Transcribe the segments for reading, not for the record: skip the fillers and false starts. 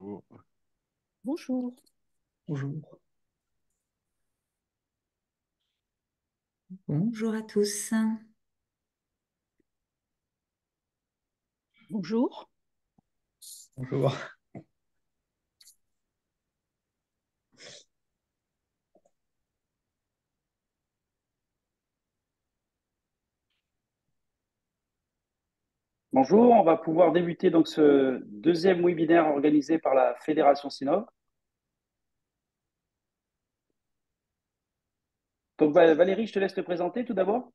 Bonjour. Bonjour. Bonjour. Bonjour à tous. Bonjour. Bonjour. Bonjour, on va pouvoir débuter donc ce deuxième webinaire organisé par la Fédération Sinov. Donc Valérie, je te laisse te présenter tout d'abord.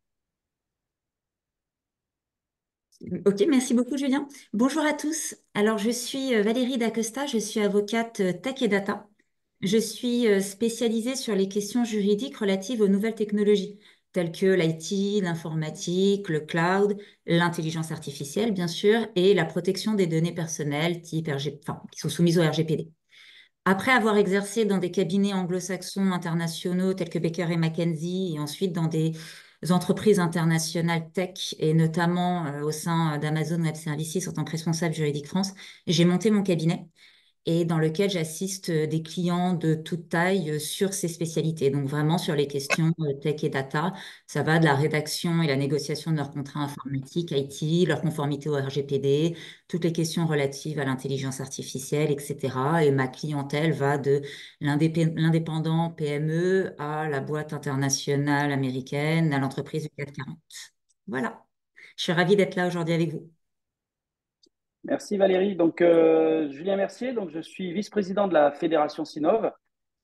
Ok, merci beaucoup Julien. Bonjour à tous. Alors je suis Valérie Dacosta, je suis avocate tech et data. Je suis spécialisée sur les questions juridiques relatives aux nouvelles technologies, telles que l'IT, l'informatique, le cloud, l'intelligence artificielle bien sûr, et la protection des données personnelles type enfin, qui sont soumises au RGPD. Après avoir exercé dans des cabinets anglo-saxons internationaux tels que Baker et McKenzie et ensuite dans des entreprises internationales tech et notamment au sein d'Amazon Web Services en tant que responsable juridique France, j'ai monté mon cabinet et dans lequel j'assiste des clients de toute taille sur ces spécialités. Donc vraiment sur les questions tech et data, ça va de la rédaction et la négociation de leurs contrats informatiques, IT, leur conformité au RGPD, toutes les questions relatives à l'intelligence artificielle, etc. Et ma clientèle va de l'indépendant PME à la boîte internationale américaine, à l'entreprise du CAC 40. Voilà. Je suis ravie d'être là aujourd'hui avec vous. Merci Valérie. Donc Julien Mercier, donc je suis vice-président de la Fédération Sinov.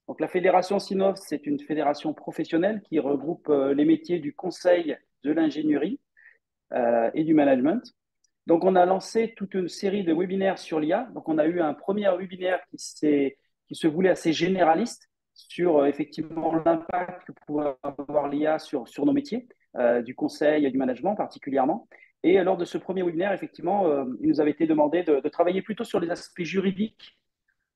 Donc la Fédération Sinov, c'est une fédération professionnelle qui regroupe les métiers du conseil, de l'ingénierie et du management. Donc on a lancé toute une série de webinaires sur l'IA. Donc on a eu un premier webinaire qui se voulait assez généraliste sur effectivement l'impact que pouvait avoir l'IA sur nos métiers, du conseil et du management particulièrement. Et lors de ce premier webinaire, effectivement, il nous avait été demandé de travailler plutôt sur les aspects juridiques,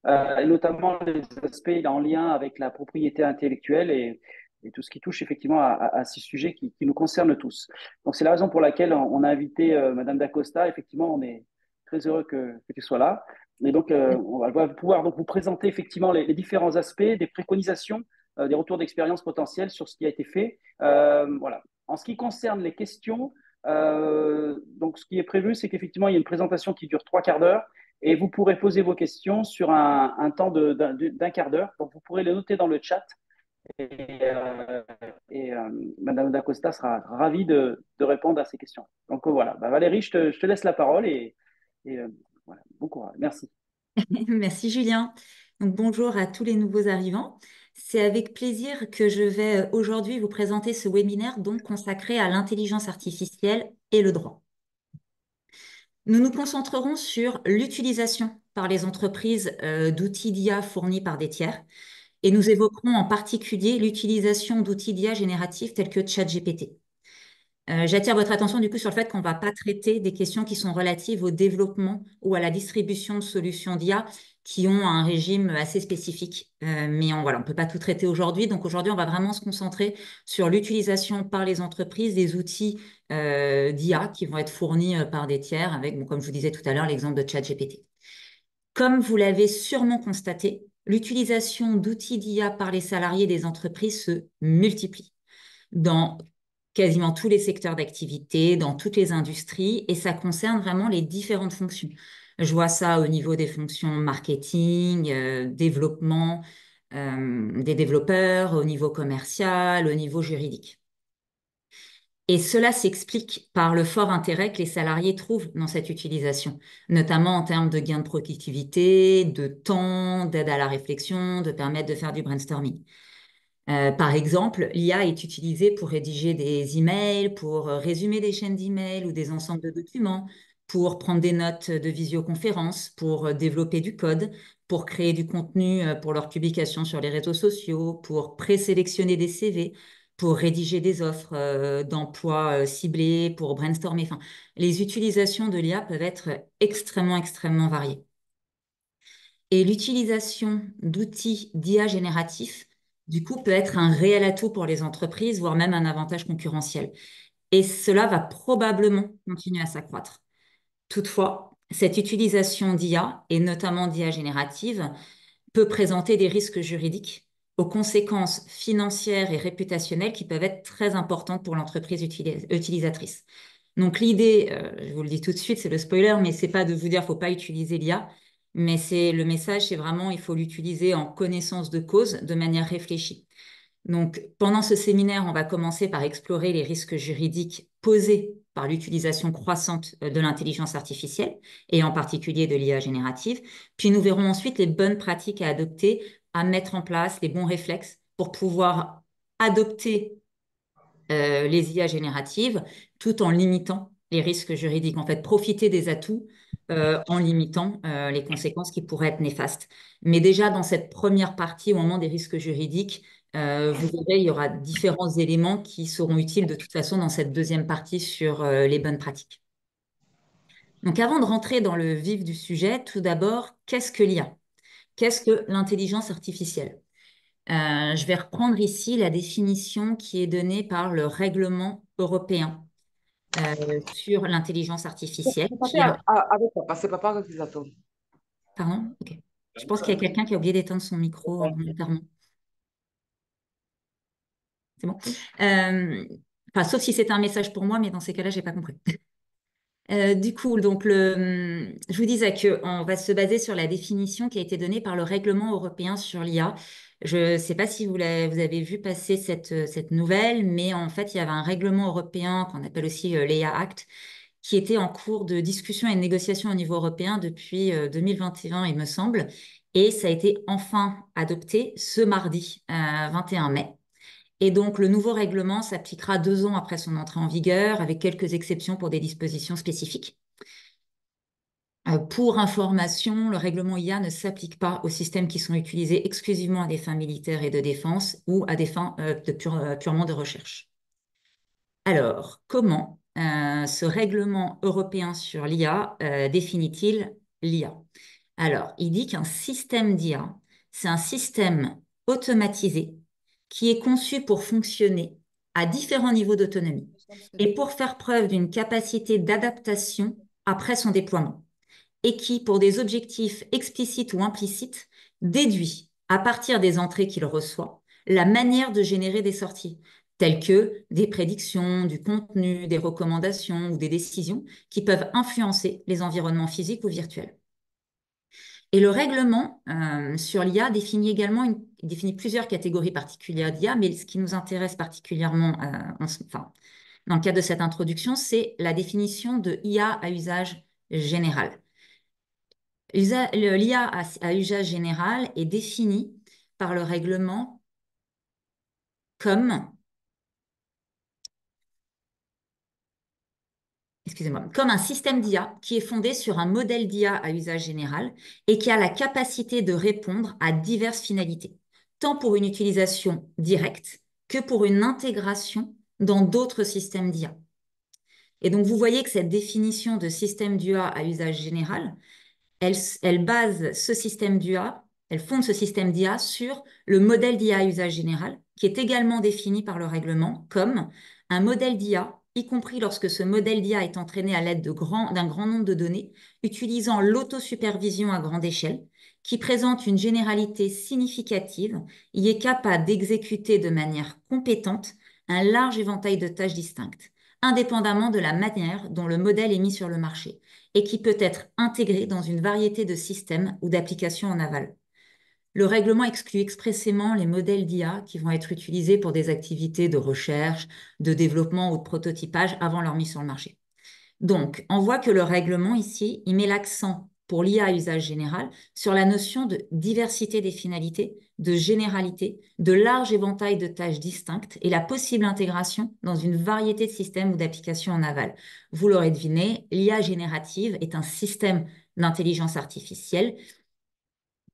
et notamment les aspects en lien avec la propriété intellectuelle et tout ce qui touche effectivement à ces sujets qui nous concernent tous. Donc c'est la raison pour laquelle on a invité Madame Dacosta. Effectivement, on est très heureux que tu sois là. Et donc, on va pouvoir donc vous présenter effectivement les différents aspects, des préconisations, des retours d'expérience potentiels sur ce qui a été fait. Voilà. En ce qui concerne les questions, donc ce qui est prévu, c'est qu'effectivement, il y a une présentation qui dure 3 quarts d'heure et vous pourrez poser vos questions sur un temps d'un quart d'heure. Donc, vous pourrez les noter dans le chat et, euh, et Madame Dacosta sera ravie de répondre à ces questions. Donc voilà, Valérie, je te laisse la parole et voilà, bon courage. Merci. Merci Julien. Donc, bonjour à tous les nouveaux arrivants. C'est avec plaisir que je vais aujourd'hui vous présenter ce webinaire donc consacré à l'intelligence artificielle et le droit. Nous nous concentrerons sur l'utilisation par les entreprises d'outils d'IA fournis par des tiers et nous évoquerons en particulier l'utilisation d'outils d'IA génératifs tels que ChatGPT. J'attire votre attention du coup sur le fait qu'on ne va pas traiter des questions qui sont relatives au développement ou à la distribution de solutions d'IA qui ont un régime assez spécifique. Mais voilà, on ne peut pas tout traiter aujourd'hui. Donc aujourd'hui, on va vraiment se concentrer sur l'utilisation par les entreprises des outils d'IA qui vont être fournis par des tiers avec, bon, comme je vous disais tout à l'heure, l'exemple de ChatGPT. Comme vous l'avez sûrement constaté, l'utilisation d'outils d'IA par les salariés des entreprises se multiplie dans quasiment tous les secteurs d'activité, dans toutes les industries, et ça concerne vraiment les différentes fonctions. Je vois ça au niveau des fonctions marketing, développement, des développeurs, au niveau commercial, au niveau juridique. Et cela s'explique par le fort intérêt que les salariés trouvent dans cette utilisation, notamment en termes de gains de productivité, de temps, d'aide à la réflexion, de permettre de faire du brainstorming. Par exemple, l'IA est utilisée pour rédiger des emails, pour résumer des chaînes d'emails ou des ensembles de documents, pour prendre des notes de visioconférence, pour développer du code, pour créer du contenu pour leur publication sur les réseaux sociaux, pour présélectionner des CV, pour rédiger des offres d'emploi ciblées, pour brainstormer. Enfin, les utilisations de l'IA peuvent être extrêmement, extrêmement variées. Et l'utilisation d'outils d'IA génératifs, du coup, peut être un réel atout pour les entreprises, voire même un avantage concurrentiel. Et cela va probablement continuer à s'accroître. Toutefois, Cette utilisation d'IA, et notamment d'IA générative, peut présenter des risques juridiques aux conséquences financières et réputationnelles qui peuvent être très importantes pour l'entreprise utilisatrice. Donc l'idée, je vous le dis tout de suite, c'est le spoiler, mais c'est pas de vous dire faut pas utiliser l'IA, mais c'est le message, c'est vraiment il faut l'utiliser en connaissance de cause, de manière réfléchie. Donc, pendant ce séminaire, on va commencer par explorer les risques juridiques posés par l'utilisation croissante de l'intelligence artificielle et en particulier de l'IA générative. Puis nous verrons ensuite les bonnes pratiques à adopter, à mettre en place, les bons réflexes pour pouvoir adopter les IA génératives tout en limitant les risques juridiques. En fait, profiter des atouts en limitant les conséquences qui pourraient être néfastes. Mais déjà, dans cette première partie, au moment des risques juridiques, vous verrez, il y aura différents éléments qui seront utiles de toute façon dans cette deuxième partie sur les bonnes pratiques. Donc, avant de rentrer dans le vif du sujet, tout d'abord, qu'est-ce que l'IA? Qu'est-ce que l'intelligence artificielle? Je vais reprendre ici la définition qui est donnée par le règlement européen sur l'intelligence artificielle. Avec papa, c'est papa qui l'attend. Pardon? Ok. Je pense qu'il y a quelqu'un qui a oublié d'éteindre son micro volontairement. C'est bon. Enfin, sauf si c'est un message pour moi, mais dans ces cas-là, j'ai pas compris. Du coup, donc je vous disais qu'on va se baser sur la définition qui a été donnée par le règlement européen sur l'IA. Je ne sais pas si vous avez vu passer cette nouvelle, mais en fait, il y avait un règlement européen qu'on appelle aussi l'EIA Act, qui était en cours de discussion et de négociation au niveau européen depuis 2021, il me semble, et ça a été enfin adopté ce mardi, 21 mai. Et donc, le nouveau règlement s'appliquera 2 ans après son entrée en vigueur, avec quelques exceptions pour des dispositions spécifiques. Pour information, le règlement IA ne s'applique pas aux systèmes qui sont utilisés exclusivement à des fins militaires et de défense ou à des fins purement de recherche. Alors, comment ce règlement européen sur l'IA définit-il l'IA? Alors, il dit qu'un système d'IA, c'est un système automatisé qui est conçu pour fonctionner à différents niveaux d'autonomie et pour faire preuve d'une capacité d'adaptation après son déploiement, et qui, pour des objectifs explicites ou implicites, déduit, à partir des entrées qu'il reçoit, la manière de générer des sorties, telles que des prédictions, du contenu, des recommandations ou des décisions qui peuvent influencer les environnements physiques ou virtuels. Et le règlement sur l'IA définit plusieurs catégories particulières d'IA, mais ce qui nous intéresse particulièrement dans le cadre de cette introduction, c'est la définition de IA à usage général. L'IA à usage général est définie par le règlement comme, comme un système d'IA qui est fondé sur un modèle d'IA à usage général et qui a la capacité de répondre à diverses finalités, tant pour une utilisation directe que pour une intégration dans d'autres systèmes d'IA. Et donc, vous voyez que cette définition de système d'IA à usage général, elle base ce système d'IA, elle fonde ce système d'IA sur le modèle d'IA à usage général, qui est également défini par le règlement comme un modèle d'IA, y compris lorsque ce modèle d'IA est entraîné à l'aide d'un grand nombre de données, utilisant l'autosupervision à grande échelle, qui présente une généralité significative, y est capable d'exécuter de manière compétente un large éventail de tâches distinctes, indépendamment de la manière dont le modèle est mis sur le marché, et qui peut être intégré dans une variété de systèmes ou d'applications en aval. Le règlement exclut expressément les modèles d'IA qui vont être utilisés pour des activités de recherche, de développement ou de prototypage avant leur mise sur le marché. Donc, on voit que le règlement ici, il met l'accent pour l'IA à usage général sur la notion de diversité des finalités, de généralité, de large éventail de tâches distinctes et la possible intégration dans une variété de systèmes ou d'applications en aval. Vous l'aurez deviné, l'IA générative est un système d'intelligence artificielle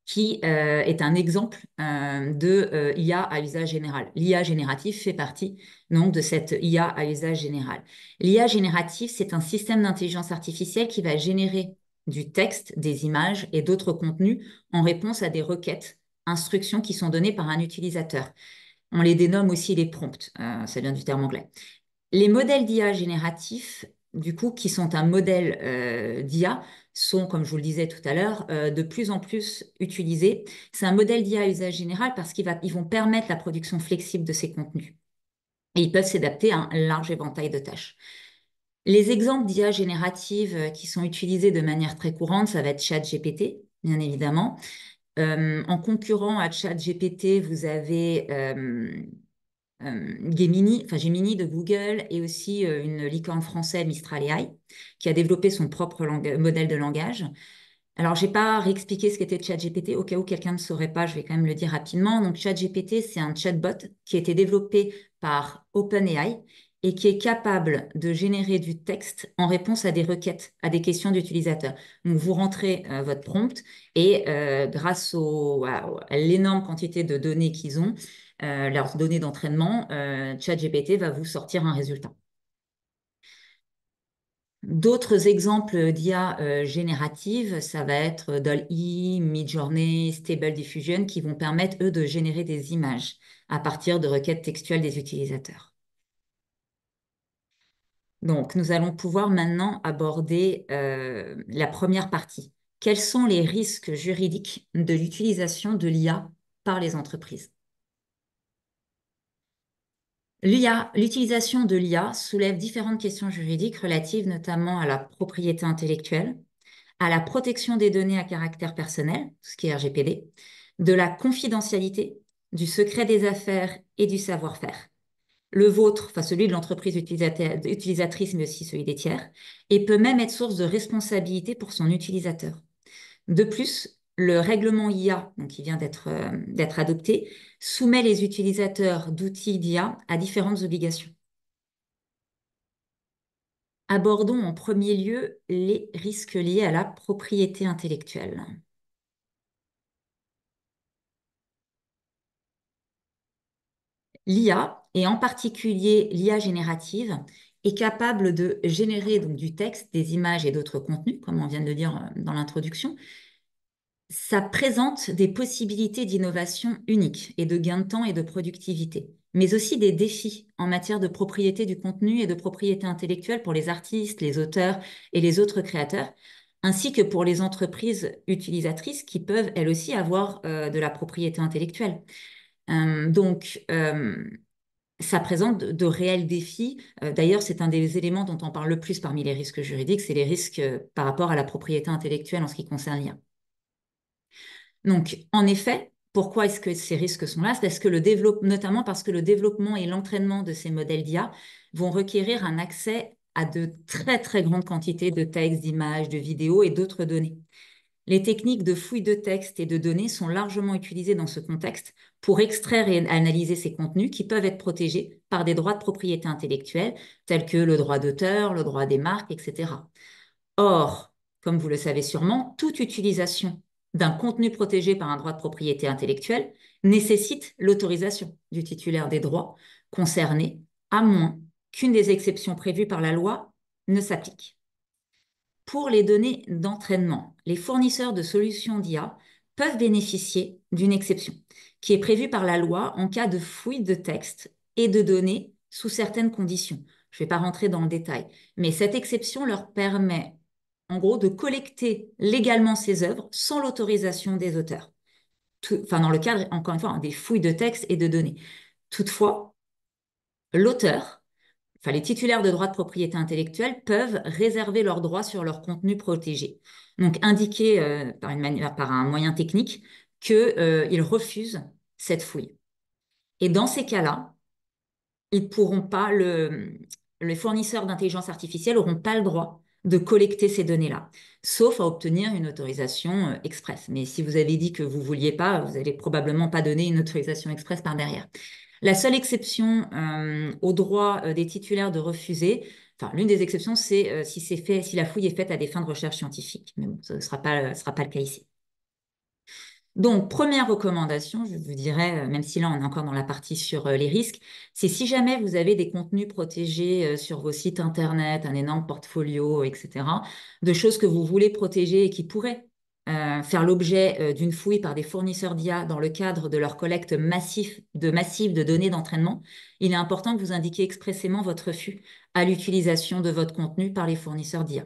qui est un exemple de IA à usage général. L'IA générative fait partie donc de cette IA à usage général. L'IA générative, c'est un système d'intelligence artificielle qui va générer du texte, des images et d'autres contenus en réponse à des requêtes, instructions qui sont données par un utilisateur. On les dénomme aussi les prompts, ça vient du terme anglais. Les modèles d'IA génératifs du coup, qui sont un modèle d'IA, sont, comme je vous le disais tout à l'heure, de plus en plus utilisés. C'est un modèle d'IA à usage général parce ils vont permettre la production flexible de ces contenus. Et ils peuvent s'adapter à un large éventail de tâches. Les exemples d'IA générative qui sont utilisés de manière très courante, ça va être ChatGPT, bien évidemment. En concurrent à ChatGPT, vous avez Gemini de Google et aussi une licorne française, Mistral AI, qui a développé son propre modèle de langage. Alors, je n'ai pas réexpliqué ce qu'était ChatGPT, au cas où quelqu'un ne saurait pas, je vais quand même le dire rapidement. Donc, ChatGPT, c'est un chatbot qui a été développé par OpenAI et qui est capable de générer du texte en réponse à des requêtes, à des questions d'utilisateurs. Donc, vous rentrez votre prompt et grâce à l'énorme quantité de données qu'ils ont, leurs données d'entraînement, ChatGPT va vous sortir un résultat. D'autres exemples d'IA générative, ça va être DALL-E, Midjourney, Stable Diffusion, qui vont permettre, eux, de générer des images à partir de requêtes textuelles des utilisateurs. Donc, nous allons pouvoir maintenant aborder la première partie. Quels sont les risques juridiques de l'utilisation de l'IA par les entreprises? L'utilisation de l'IA soulève différentes questions juridiques relatives notamment à la propriété intellectuelle, à la protection des données à caractère personnel, tout ce qui est RGPD, de la confidentialité, du secret des affaires et du savoir-faire. Le vôtre, enfin celui de l'entreprise utilisatrice, mais aussi celui des tiers, et peut même être source de responsabilité pour son utilisateur. De plus, le règlement IA, donc qui vient d'être adopté, soumet les utilisateurs d'outils d'IA à différentes obligations. Abordons en premier lieu les risques liés à la propriété intellectuelle. L'IA, et en particulier l'IA générative, est capable de générer donc, du texte, des images et d'autres contenus, comme on vient de le dire dans l'introduction. Ça présente des possibilités d'innovation uniques et de gain de temps et de productivité, mais aussi des défis en matière de propriété du contenu et de propriété intellectuelle pour les artistes, les auteurs et les autres créateurs, ainsi que pour les entreprises utilisatrices qui peuvent elles aussi avoir de la propriété intellectuelle. Ça présente de réels défis. D'ailleurs, c'est un des éléments dont on parle le plus parmi les risques juridiques, c'est les risques par rapport à la propriété intellectuelle en ce qui concerne l'IA. Donc, en effet, pourquoi est-ce que ces risques sont là? C'est parce que notamment parce que le développement et l'entraînement de ces modèles d'IA vont requérir un accès à de très, très grandes quantités de textes, d'images, de vidéos et d'autres données. Les techniques de fouille de texte et de données sont largement utilisées dans ce contexte pour extraire et analyser ces contenus qui peuvent être protégés par des droits de propriété intellectuelle, tels que le droit d'auteur, le droit des marques, etc. Or, comme vous le savez sûrement, toute utilisation d'un contenu protégé par un droit de propriété intellectuelle nécessite l'autorisation du titulaire des droits concernés, à moins qu'une des exceptions prévues par la loi ne s'applique. Pour les données d'entraînement, les fournisseurs de solutions d'IA peuvent bénéficier d'une exception qui est prévue par la loi en cas de fouille de texte et de données sous certaines conditions. Je ne vais pas rentrer dans le détail, mais cette exception leur permet en gros de collecter légalement ces œuvres sans l'autorisation des auteurs. Dans le cadre, encore une fois, des fouilles de texte et de données. Toutefois, l'auteur, les titulaires de droits de propriété intellectuelle peuvent réserver leurs droits sur leur contenu protégé. Donc, indiquer par un moyen technique qu'ils refusent cette fouille. Et dans ces cas-là, ils pourront pas, les fournisseurs d'intelligence artificielle n'auront pas le droit de collecter ces données-là, sauf à obtenir une autorisation express. Mais si vous avez dit que vous ne vouliez pas, vous n'allez probablement pas donner une autorisation express par derrière. La seule exception au droit des titulaires de refuser, l'une des exceptions, c'est si la fouille est faite à des fins de recherche scientifique. Mais bon, ce ne sera pas le cas ici. Donc, première recommandation, je vous dirais, même si là on est encore dans la partie sur les risques, c'est si jamais vous avez des contenus protégés sur vos sites internet, un énorme portfolio, etc., de choses que vous voulez protéger et qui pourraient faire l'objet d'une fouille par des fournisseurs d'IA dans le cadre de leur collecte massive de données d'entraînement, il est important que vous indiquiez expressément votre refus à l'utilisation de votre contenu par les fournisseurs d'IA.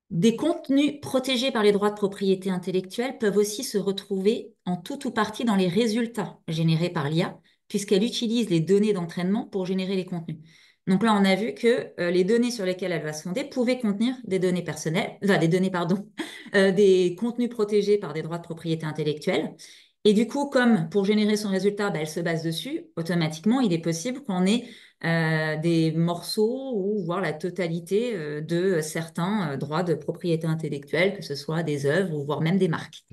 Des contenus protégés par les droits de propriété intellectuelle peuvent aussi se retrouver en tout ou partie dans les résultats générés par l'IA, puisqu'elle utilise les données d'entraînement pour générer les contenus. Donc là, on a vu que les données sur lesquelles elle va se fonder pouvaient contenir des données personnelles, enfin des données, pardon, des contenus protégés par des droits de propriété intellectuelle. Et du coup, comme pour générer son résultat, elle se base dessus, automatiquement, il est possible qu'on ait des morceaux ou voire la totalité de certains droits de propriété intellectuelle, que ce soit des œuvres ou voire même des marques.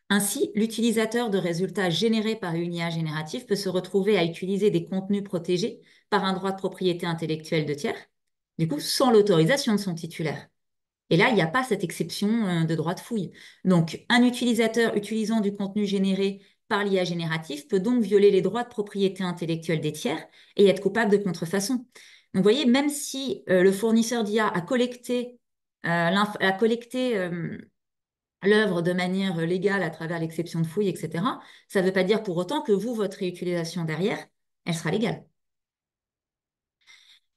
Ainsi, l'utilisateur de résultats générés par une IA générative peut se retrouver à utiliser des contenus protégés par un droit de propriété intellectuelle de tiers, du coup sans l'autorisation de son titulaire. Et là, il n'y a pas cette exception de droit de fouille. Donc, un utilisateur utilisant du contenu généré par l'IA générative peut donc violer les droits de propriété intellectuelle des tiers et être coupable de contrefaçon. Donc, vous voyez, même si le fournisseur d'IA a collecté, l'œuvre de manière légale à travers l'exception de fouille, etc., ça ne veut pas dire pour autant que vous, votre réutilisation derrière, elle sera légale.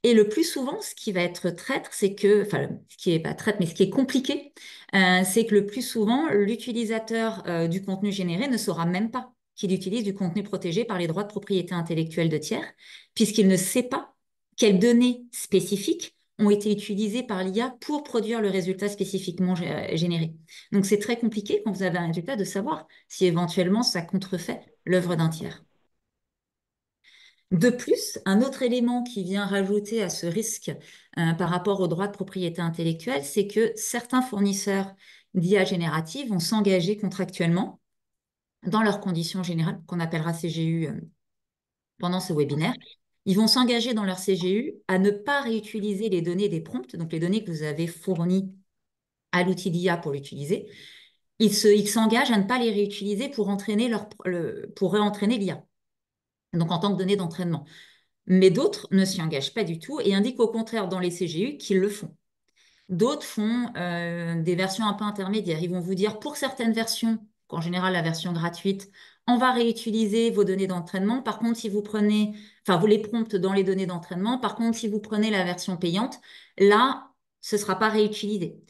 Et le plus souvent, ce qui va être traître, c'est que, enfin, ce qui est pas traître, mais ce qui est compliqué, c'est que le plus souvent, l'utilisateur du contenu généré ne saura même pas qu'il utilise du contenu protégé par les droits de propriété intellectuelle de tiers, puisqu'il ne sait pas quelles données spécifiques ont été utilisées par l'IA pour produire le résultat spécifiquement généré. Donc, c'est très compliqué quand vous avez un résultat de savoir si éventuellement ça contrefait l'œuvre d'un tiers. De plus, un autre élément qui vient rajouter à ce risque par rapport aux droits de propriété intellectuelle, c'est que certains fournisseurs d'IA générative vont s'engager contractuellement dans leurs conditions générales, qu'on appellera CGU pendant ce webinaire. Ils vont s'engager dans leur CGU à ne pas réutiliser les données des prompts, donc les données que vous avez fournies à l'outil d'IA pour l'utiliser. Ils s'engagent à ne pas les réutiliser pour réentraîner l'IA, donc en tant que données d'entraînement. Mais d'autres ne s'y engagent pas du tout et indiquent au contraire dans les CGU qu'ils le font. D'autres font des versions un peu intermédiaires. Ils vont vous dire pour certaines versions, en général la version gratuite, on va réutiliser vos données d'entraînement. Par contre, si vous prenez, enfin vous les promptes dans les données d'entraînement. Par contre, si vous prenez la version payante, là, ce ne sera pas réutilisé.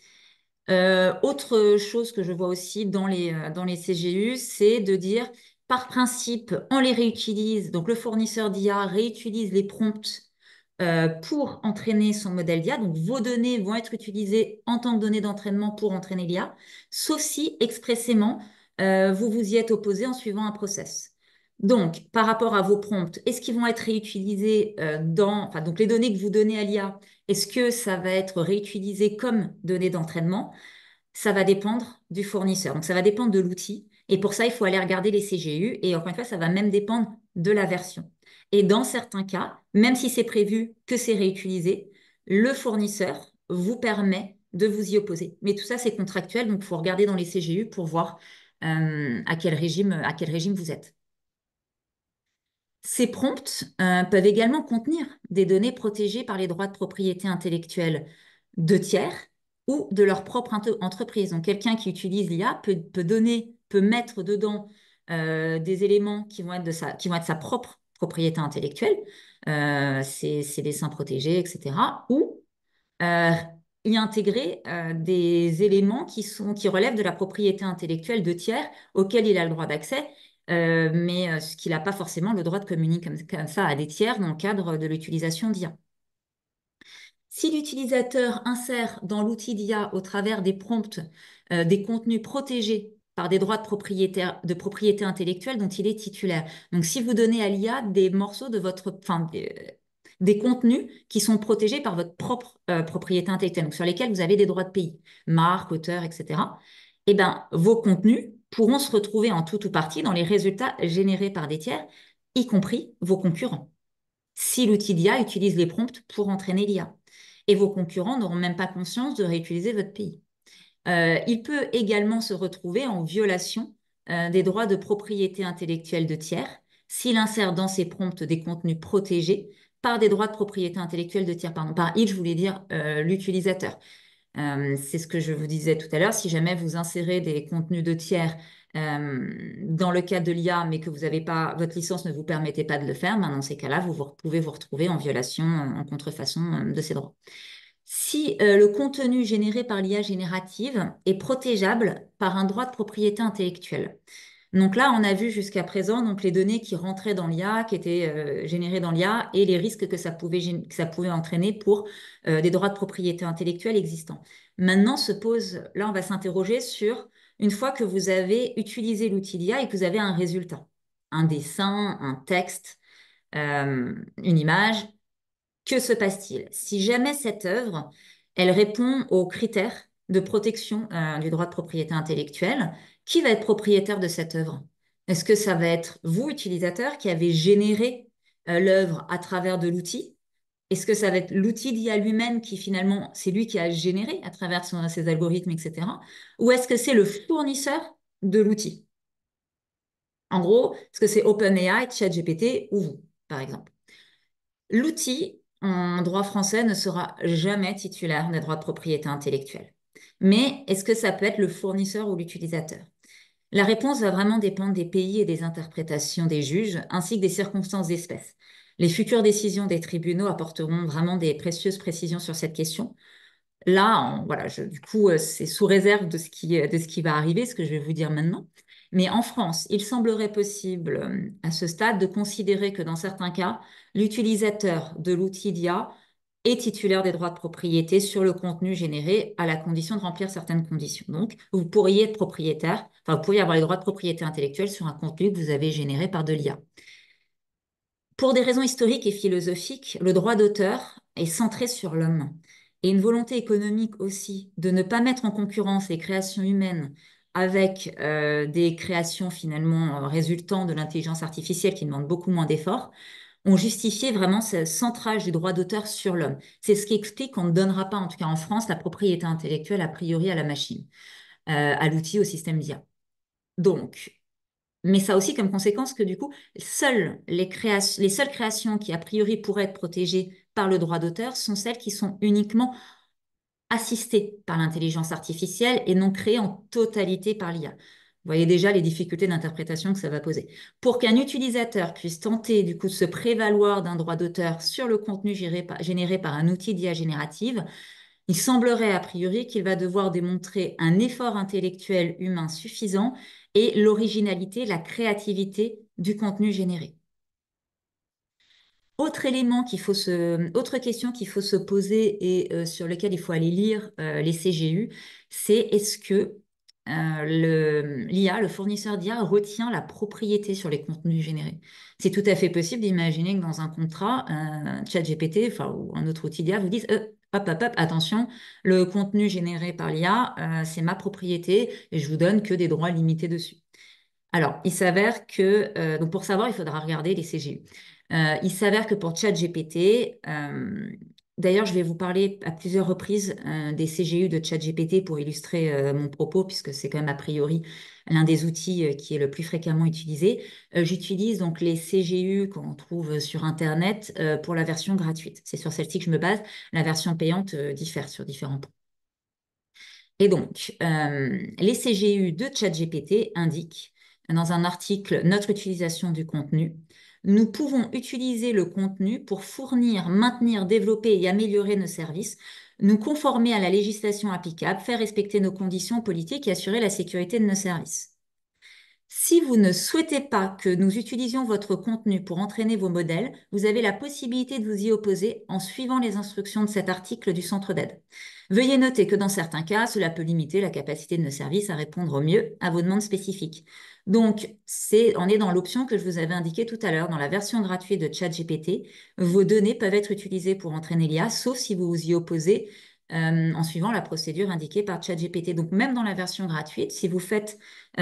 Autre chose que je vois aussi dans les CGU, c'est de dire, par principe, on les réutilise. Donc, le fournisseur d'IA réutilise les prompts pour entraîner son modèle d'IA. Donc, vos données vont être utilisées en tant que données d'entraînement pour entraîner l'IA, sauf si expressément, vous vous y êtes opposé en suivant un process. Donc, par rapport à vos prompts, est-ce qu'ils vont être réutilisés donc les données que vous donnez à l'IA, est-ce que ça va être réutilisé comme données d'entraînement? Ça va dépendre du fournisseur. Donc, ça va dépendre de l'outil. Et pour ça, il faut aller regarder les CGU. Et encore une fois, ça va même dépendre de la version. Et dans certains cas, même si c'est prévu que c'est réutilisé, le fournisseur vous permet de vous y opposer. Mais tout ça, c'est contractuel. Donc, il faut regarder dans les CGU pour voir à quel régime vous êtes. Ces prompts peuvent également contenir des données protégées par les droits de propriété intellectuelle de tiers ou de leur propre entreprise. Donc, quelqu'un qui utilise l'IA peut mettre dedans des éléments qui vont être sa propre propriété intellectuelle, ses dessins protégés, etc. Ou y intégrer des éléments qui relèvent de la propriété intellectuelle de tiers auxquels il a le droit d'accès, mais ce qu'il n'a pas forcément le droit de communiquer comme ça à des tiers dans le cadre de l'utilisation d'IA. Si l'utilisateur insère dans l'outil d'IA au travers des prompts des contenus protégés par des droits de propriété intellectuelle dont il est titulaire. Donc, si vous donnez à l'IA des morceaux de des contenus qui sont protégés par votre propre propriété intellectuelle, donc sur lesquels vous avez des droits de pays, marque, auteur, etc., eh ben, vos contenus pourront se retrouver en tout ou partie dans les résultats générés par des tiers, y compris vos concurrents, si l'outil d'IA utilise les prompts pour entraîner l'IA. Et vos concurrents n'auront même pas conscience de réutiliser votre pays. Il peut également se retrouver en violation des droits de propriété intellectuelle de tiers s'il insère dans ses prompts des contenus protégés par des droits de propriété intellectuelle de tiers. Pardon, par il, je voulais dire l'utilisateur. C'est ce que je vous disais tout à l'heure. Si jamais vous insérez des contenus de tiers dans le cadre de l'IA, mais que vous avez pas, votre licence ne vous permettait pas de le faire, ben dans ces cas-là, pouvez vous retrouver en violation, en contrefaçon de ces droits. Si le contenu généré par l'IA générative est protégeable par un droit de propriété intellectuelle. Donc là, on a vu jusqu'à présent donc les données qui rentraient dans l'IA, qui étaient générées dans l'IA et les risques que ça pouvait entraîner pour des droits de propriété intellectuelle existants. Maintenant, là, on va s'interroger sur une fois que vous avez utilisé l'outil d'IA et que vous avez un résultat, un dessin, un texte, une image, que se passe-t-il? Si jamais cette œuvre, elle répond aux critères de protection du droit de propriété intellectuelle, qui va être propriétaire de cette œuvre? Est-ce que ça va être vous, utilisateur, qui avez généré l'œuvre à travers de l'outil? Est-ce que ça va être l'outil d'IA lui-même qui finalement, c'est lui qui a généré à travers ses algorithmes, etc. Ou est-ce que c'est le fournisseur de l'outil? En gros, est-ce que c'est OpenAI, ChatGPT ou vous, par exemple? L'outil, en droit français, ne sera jamais titulaire des droits de propriété intellectuelle. Mais est-ce que ça peut être le fournisseur ou l'utilisateur? La réponse va vraiment dépendre des pays et des interprétations des juges, ainsi que des circonstances d'espèce. Les futures décisions des tribunaux apporteront vraiment des précieuses précisions sur cette question. Là, voilà, du coup, c'est sous réserve de ce qui va arriver, ce que je vais vous dire maintenant. Mais en France, il semblerait possible, à ce stade, de considérer que dans certains cas, l'utilisateur de l'outil d'IA est titulaire des droits de propriété sur le contenu généré à la condition de remplir certaines conditions. Donc, vous pourriez être propriétaire, enfin, vous pourriez avoir les droits de propriété intellectuelle sur un contenu que vous avez généré par de l'IA. Pour des raisons historiques et philosophiques, le droit d'auteur est centré sur l'homme et une volonté économique aussi de ne pas mettre en concurrence les créations humaines avec des créations finalement résultant de l'intelligence artificielle qui demandent beaucoup moins d'efforts, ont justifié vraiment ce centrage du droit d'auteur sur l'homme. C'est ce qui explique qu'on ne donnera pas, en tout cas en France, la propriété intellectuelle a priori à la machine, à l'outil, au système d'IA. Donc, mais ça a aussi comme conséquence que du coup, les seules créations qui a priori pourraient être protégées par le droit d'auteur sont celles qui sont uniquement assistées par l'intelligence artificielle et non créées en totalité par l'IA. Vous voyez déjà les difficultés d'interprétation que ça va poser. Pour qu'un utilisateur puisse tenter du coup de se prévaloir d'un droit d'auteur sur le contenu généré par un outil d'IA générative, il semblerait a priori qu'il va devoir démontrer un effort intellectuel humain suffisant et l'originalité, la créativité du contenu généré. Autre question qu'il faut se poser et sur lequel il faut aller lire les CGU, c'est est-ce que l'IA, le fournisseur d'IA, retient la propriété sur les contenus générés? C'est tout à fait possible d'imaginer que dans un contrat, ChatGPT, enfin, ou un autre outil d'IA vous dise hop, hop, hop, attention, le contenu généré par l'IA, c'est ma propriété et je vous donne que des droits limités dessus. Alors, il s'avère que, donc pour savoir, il faudra regarder les CGU. Il s'avère que pour ChatGPT, d'ailleurs, je vais vous parler à plusieurs reprises des CGU de ChatGPT pour illustrer mon propos, puisque c'est quand même a priori l'un des outils qui est le plus fréquemment utilisé. J'utilise donc les CGU qu'on trouve sur Internet pour la version gratuite. C'est sur celle-ci que je me base. La version payante diffère sur différents points. Et donc, les CGU de ChatGPT indiquent dans un article notre utilisation du contenu. Nous pouvons utiliser le contenu pour fournir, maintenir, développer et améliorer nos services, nous conformer à la législation applicable, faire respecter nos conditions politiques et assurer la sécurité de nos services. Si vous ne souhaitez pas que nous utilisions votre contenu pour entraîner vos modèles, vous avez la possibilité de vous y opposer en suivant les instructions de cet article du centre d'aide. Veuillez noter que dans certains cas, cela peut limiter la capacité de nos services à répondre au mieux à vos demandes spécifiques. Donc, on est dans l'option que je vous avais indiquée tout à l'heure, dans la version gratuite de ChatGPT. Vos données peuvent être utilisées pour entraîner l'IA, sauf si vous vous y opposez en suivant la procédure indiquée par ChatGPT. Donc, même dans la version gratuite, si vous faites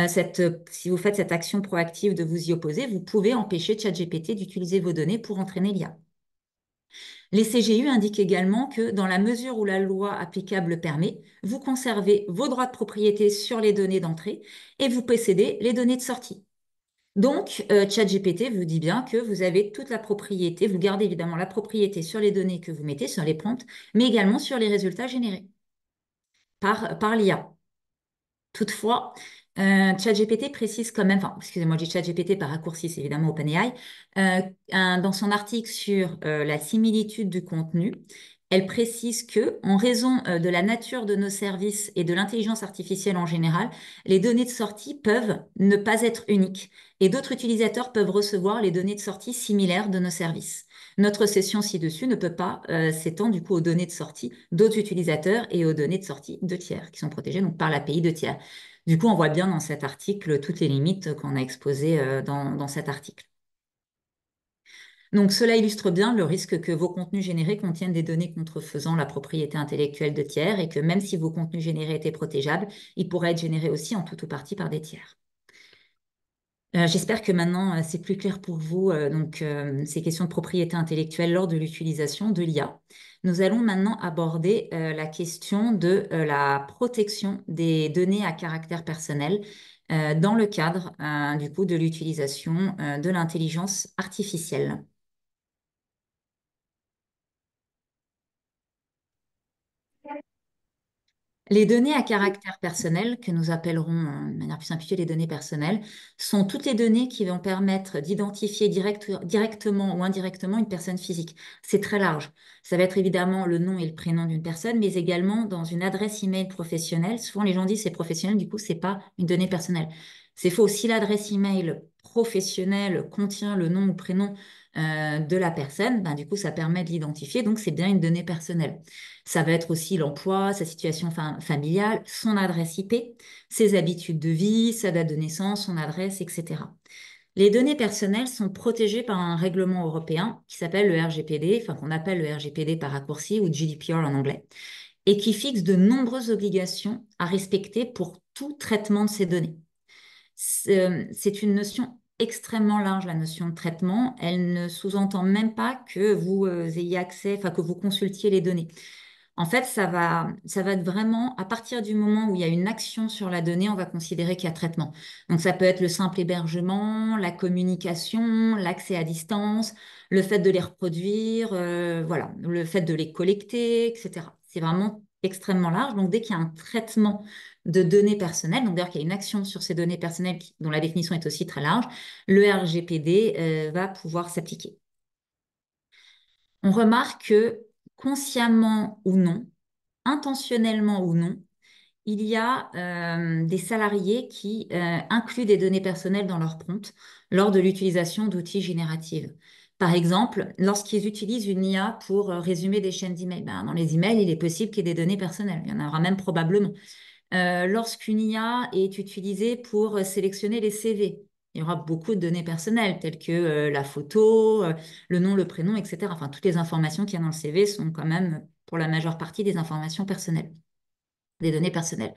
cette action proactive de vous y opposer, vous pouvez empêcher ChatGPT d'utiliser vos données pour entraîner l'IA. Les CGU indiquent également que dans la mesure où la loi applicable le permet, vous conservez vos droits de propriété sur les données d'entrée et vous possédez les données de sortie. Donc, ChatGPT vous dit bien que vous avez toute la propriété, vous gardez évidemment la propriété sur les données que vous mettez, sur les prompts, mais également sur les résultats générés. par l'IA. Toutefois, ChatGPT précise quand même, enfin, excusez-moi, je dis ChatGPT par raccourci, c'est évidemment OpenAI, dans son article sur la similitude du contenu, elle précise que, en raison de la nature de nos services et de l'intelligence artificielle en général, les données de sortie peuvent ne pas être uniques et d'autres utilisateurs peuvent recevoir les données de sortie similaires de nos services. Notre session ci-dessus ne peut pas s'étendre du coup aux données de sortie d'autres utilisateurs et aux données de sortie de tiers qui sont protégées donc par l'API de tiers. Du coup, on voit bien dans cet article toutes les limites qu'on a exposées dans cet article. Donc, cela illustre bien le risque que vos contenus générés contiennent des données contrefaisant la propriété intellectuelle de tiers et que même si vos contenus générés étaient protégeables, ils pourraient être générés aussi en tout ou partie par des tiers. J'espère que maintenant c'est plus clair pour vous, ces questions de propriété intellectuelle lors de l'utilisation de l'IA. Nous allons maintenant aborder la question de la protection des données à caractère personnel dans le cadre du coup de l'utilisation de l'intelligence artificielle. Les données à caractère personnel, que nous appellerons de manière plus simplifiée les données personnelles, sont toutes les données qui vont permettre d'identifier directement ou indirectement une personne physique. C'est très large. Ça va être évidemment le nom et le prénom d'une personne, mais également dans une adresse email professionnelle. Souvent, les gens disent c'est professionnel, du coup, c'est pas une donnée personnelle. C'est faux. Si l'adresse email professionnelle contient le nom ou prénom de la personne, ben, du coup, ça permet de l'identifier, donc c'est bien une donnée personnelle. Ça va être aussi l'emploi, sa situation familiale, son adresse IP, ses habitudes de vie, sa date de naissance, son adresse, etc. Les données personnelles sont protégées par un règlement européen qui s'appelle le RGPD, enfin qu'on appelle le RGPD par raccourci ou GDPR en anglais, et qui fixe de nombreuses obligations à respecter pour tout traitement de ces données. C'est une notion extrêmement large, la notion de traitement. Elle ne sous-entend même pas que vous ayez accès, enfin que vous consultiez les données. En fait, ça va être vraiment, à partir du moment où il y a une action sur la donnée, on va considérer qu'il y a traitement. Donc, ça peut être le simple hébergement, la communication, l'accès à distance, le fait de les reproduire, voilà, le fait de les collecter, etc. C'est vraiment extrêmement large. Donc, dès qu'il y a un traitement de données personnelles, donc d'ailleurs qu'il y a une action sur ces données personnelles dont la définition est aussi très large, le RGPD va pouvoir s'appliquer. On remarque que consciemment ou non, intentionnellement ou non, il y a des salariés qui incluent des données personnelles dans leur prompt lors de l'utilisation d'outils génératifs. Par exemple, lorsqu'ils utilisent une IA pour résumer des chaînes d'emails, ben, dans les emails, il est possible qu'il y ait des données personnelles. Il y en aura même probablement. Lorsqu'une IA est utilisée pour sélectionner les CV, il y aura beaucoup de données personnelles, telles que la photo, le nom, le prénom, etc. Enfin, toutes les informations qu'il y a dans le CV sont quand même, pour la majeure partie, des informations personnelles, des données personnelles.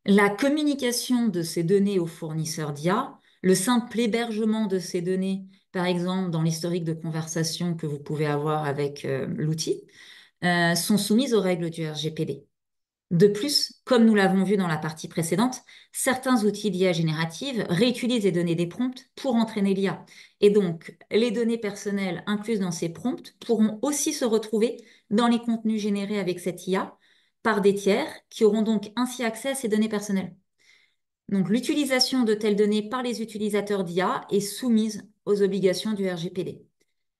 La communication de ces données aux fournisseurs d'IA, le simple hébergement de ces données, par exemple, dans l'historique de conversation que vous pouvez avoir avec l'outil, sont soumises aux règles du RGPD. De plus, comme nous l'avons vu dans la partie précédente, certains outils d'IA générative réutilisent les données des prompts pour entraîner l'IA. Et donc, les données personnelles incluses dans ces prompts pourront aussi se retrouver dans les contenus générés avec cette IA par des tiers qui auront donc ainsi accès à ces données personnelles. Donc, l'utilisation de telles données par les utilisateurs d'IA est soumise aux obligations du RGPD.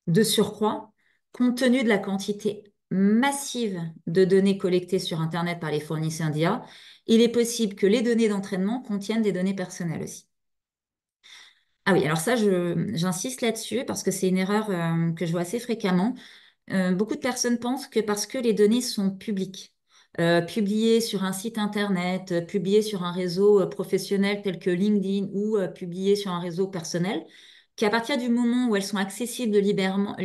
De surcroît, compte tenu de la quantité massive de données collectées sur Internet par les fournisseurs d'IA, il est possible que les données d'entraînement contiennent des données personnelles aussi. Ah oui, alors ça, j'insiste là-dessus parce que c'est une erreur que je vois assez fréquemment. Beaucoup de personnes pensent que parce que les données sont publiques, publiées sur un site Internet, publiées sur un réseau professionnel tel que LinkedIn ou publiées sur un réseau personnel, qu'à partir du moment où elles sont accessibles librement,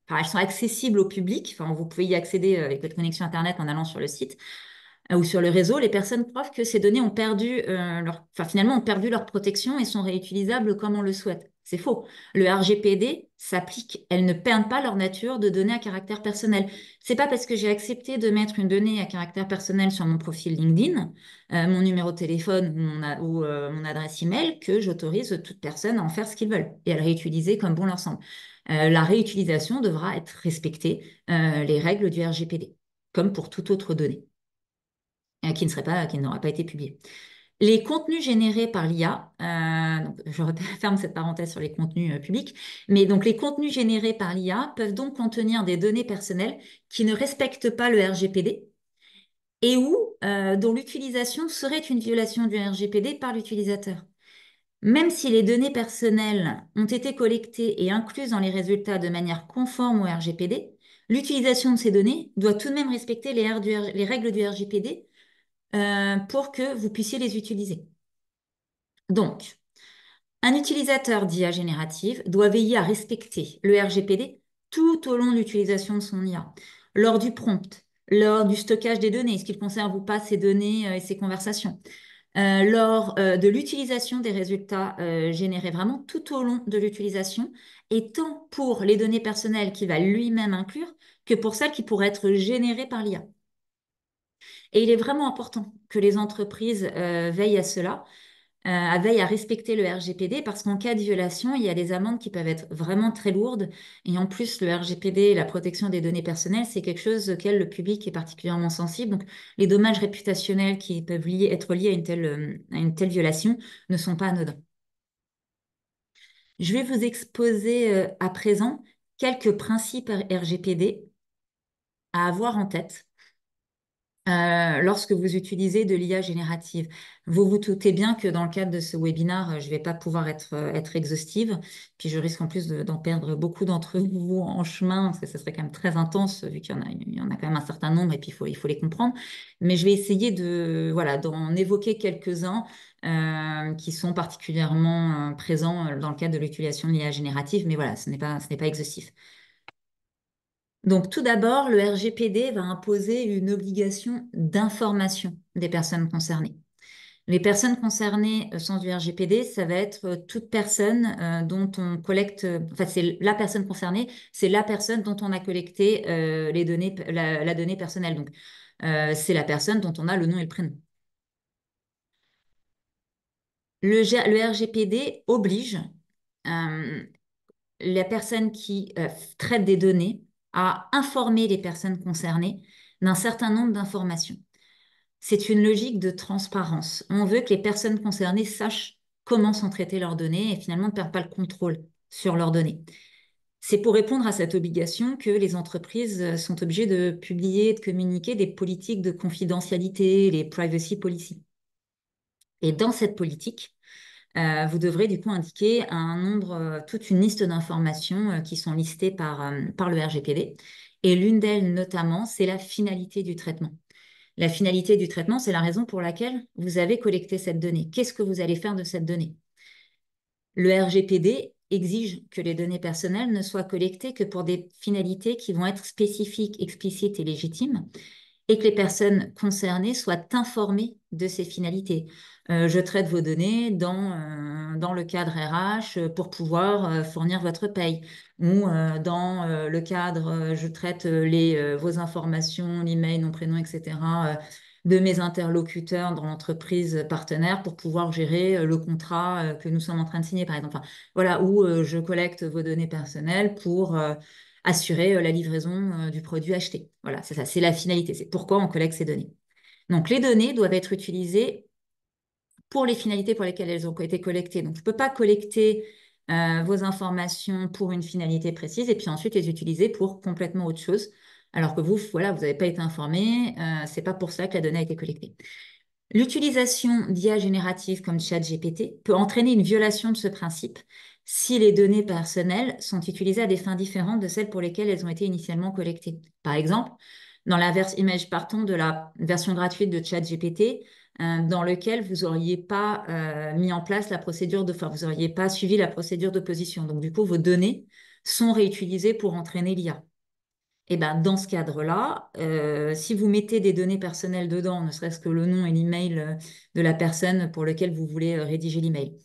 enfin, elles sont accessibles au public. Enfin, vous pouvez y accéder avec votre connexion Internet en allant sur le site ou sur le réseau. Les personnes croient que ces données ont perdu finalement ont perdu leur protection et sont réutilisables comme on le souhaite. C'est faux. Le RGPD s'applique. Elles ne perdent pas leur nature de données à caractère personnel. C'est pas parce que j'ai accepté de mettre une donnée à caractère personnel sur mon profil LinkedIn, mon numéro de téléphone ou mon adresse email que j'autorise toute personne à en faire ce qu'ils veulent et à le réutiliser comme bon leur semble. La réutilisation devra être respectée, les règles du RGPD, comme pour toute autre donnée. qui n'auraient pas été publiés. Les contenus générés par l'IA, donc je ferme cette parenthèse sur les contenus publics, mais donc les contenus générés par l'IA peuvent donc contenir des données personnelles qui ne respectent pas le RGPD et dont l'utilisation serait une violation du RGPD par l'utilisateur. Même si les données personnelles ont été collectées et incluses dans les résultats de manière conforme au RGPD, l'utilisation de ces données doit tout de même respecter les règles du RGPD pour que vous puissiez les utiliser. Donc, un utilisateur d'IA générative doit veiller à respecter le RGPD tout au long de l'utilisation de son IA, lors du prompt, lors du stockage des données, est-ce qu'il conserve ou pas ces données et ces conversations, lors de l'utilisation des résultats générés vraiment tout au long de l'utilisation, et tant pour les données personnelles qu'il va lui-même inclure que pour celles qui pourraient être générées par l'IA. Et il est vraiment important que les entreprises veillent à cela, veillent à respecter le RGPD parce qu'en cas de violation, il y a des amendes qui peuvent être vraiment très lourdes. Et en plus, le RGPD, la protection des données personnelles, c'est quelque chose auquel le public est particulièrement sensible. Donc, les dommages réputationnels qui peuvent être liés à une telle violation ne sont pas anodins. Je vais vous exposer à présent quelques principes RGPD à avoir en tête lorsque vous utilisez de l'IA générative. Vous vous doutez bien que dans le cadre de ce webinaire, je ne vais pas pouvoir être exhaustive, puis je risque en plus d'en perdre beaucoup d'entre vous en chemin, parce que ce serait quand même très intense, vu il y en a quand même un certain nombre, et puis il faut les comprendre. Mais je vais essayer voilà, d'en évoquer quelques-uns qui sont particulièrement présents dans le cadre de l'utilisation de l'IA générative, mais voilà, ce n'est pas exhaustif. Donc, tout d'abord, le RGPD va imposer une obligation d'information des personnes concernées. Les personnes concernées au sens du RGPD, ça va être toute personne dont on collecte, enfin, c'est la personne concernée, c'est la personne dont on a collecté les données, la donnée personnelle. Donc, c'est la personne dont on a le nom et le prénom. Le RGPD oblige la personne qui traite des données à informer les personnes concernées d'un certain nombre d'informations. C'est une logique de transparence. On veut que les personnes concernées sachent comment sont traitées leurs données et finalement ne perdent pas le contrôle sur leurs données. C'est pour répondre à cette obligation que les entreprises sont obligées de publier et de communiquer des politiques de confidentialité, les privacy policy. Et dans cette politique, vous devrez du coup indiquer toute une liste d'informations qui sont listées par le RGPD. Et l'une d'elles notamment, c'est la finalité du traitement. La finalité du traitement, c'est la raison pour laquelle vous avez collecté cette donnée. Qu'est-ce que vous allez faire de cette donnée? Le RGPD exige que les données personnelles ne soient collectées que pour des finalités qui vont être spécifiques, explicites et légitimes, et que les personnes concernées soient informées de ces finalités. Je traite vos données dans le cadre RH pour pouvoir fournir votre paye, ou dans le cadre, je traite vos informations, l'email, nom, prénom, etc., de mes interlocuteurs dans l'entreprise partenaire pour pouvoir gérer le contrat que nous sommes en train de signer, par exemple. Enfin, voilà, où je collecte vos données personnelles pour assurer la livraison du produit acheté. Voilà, c'est ça, c'est la finalité, c'est pourquoi on collecte ces données. Donc, les données doivent être utilisées pour les finalités pour lesquelles elles ont été collectées. Donc, je ne peux pas collecter vos informations pour une finalité précise et puis ensuite les utiliser pour complètement autre chose, alors que vous, voilà, vous n'avez pas été informé, ce n'est pas pour ça que la donnée a été collectée. L'utilisation d'IA générative comme ChatGPT peut entraîner une violation de ce principe si les données personnelles sont utilisées à des fins différentes de celles pour lesquelles elles ont été initialement collectées. Par exemple, dans la partons de la version gratuite de ChatGPT, dans lequel vous n'auriez pas mis en place la procédure vous n'auriez pas suivi la procédure d'opposition. Donc, du coup, vos données sont réutilisées pour entraîner l'IA. Et ben, dans ce cadre-là, si vous mettez des données personnelles dedans, ne serait-ce que le nom et l'email de la personne pour laquelle vous voulez rédiger l'email.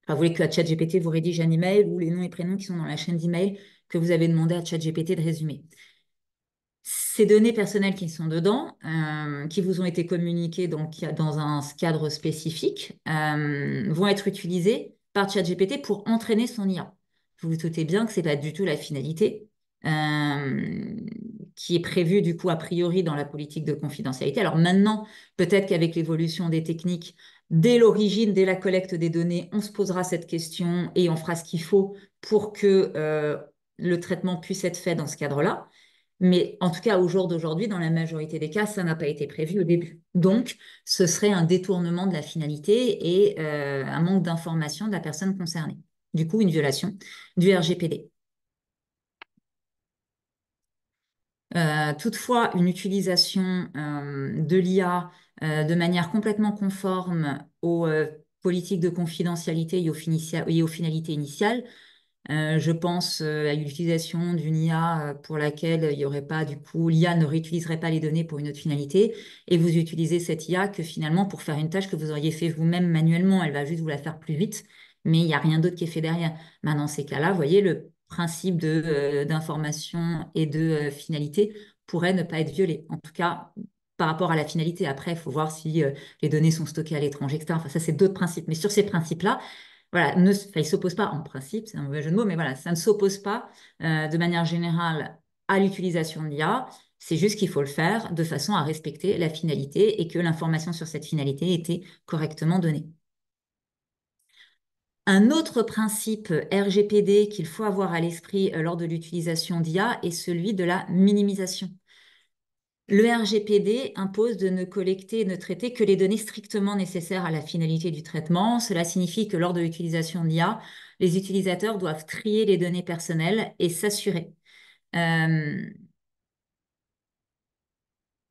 Enfin, vous voulez que ChatGPT vous rédige un email ou les noms et prénoms qui sont dans la chaîne d'email que vous avez demandé à ChatGPT de résumer. Ces données personnelles qui sont dedans, qui vous ont été communiquées dans un cadre spécifique, vont être utilisées par ChatGPT pour entraîner son IA. Vous vous doutez bien que ce n'est pas du tout la finalité qui est prévu du coup a priori dans la politique de confidentialité. Alors maintenant, peut-être qu'avec l'évolution des techniques, dès l'origine, dès la collecte des données, on se posera cette question et on fera ce qu'il faut pour que le traitement puisse être fait dans ce cadre-là. Mais en tout cas, au jour d'aujourd'hui, dans la majorité des cas, ça n'a pas été prévu au début. Donc, ce serait un détournement de la finalité et un manque d'information de la personne concernée. Du coup, une violation du RGPD. Toutefois, une utilisation de l'IA de manière complètement conforme aux politiques de confidentialité et aux finalités initiales, je pense à l'utilisation d'une IA pour laquelle il y aurait pas, du coup, l'IA ne réutiliserait pas les données pour une autre finalité, et vous utilisez cette IA que finalement pour faire une tâche que vous auriez fait vous-même manuellement, elle va juste vous la faire plus vite, mais il n'y a rien d'autre qui est fait derrière. Maintenant, dans ces cas-là, vous voyez, le principe d'information et de finalité pourrait ne pas être violé. En tout cas, par rapport à la finalité. Après, il faut voir si les données sont stockées à l'étranger, etc. Enfin, ça, c'est d'autres principes. Mais sur ces principes-là, voilà, enfin, il ne s'oppose pas en principe, c'est un mauvais jeu de mots, mais voilà, ça ne s'oppose pas de manière générale à l'utilisation de l'IA. C'est juste qu'il faut le faire de façon à respecter la finalité et que l'information sur cette finalité était correctement donnée. Un autre principe RGPD qu'il faut avoir à l'esprit lors de l'utilisation d'IA est celui de la minimisation. Le RGPD impose de ne collecter et ne traiter que les données strictement nécessaires à la finalité du traitement. Cela signifie que lors de l'utilisation de l'IA, les utilisateurs doivent trier les données personnelles et s'assurer.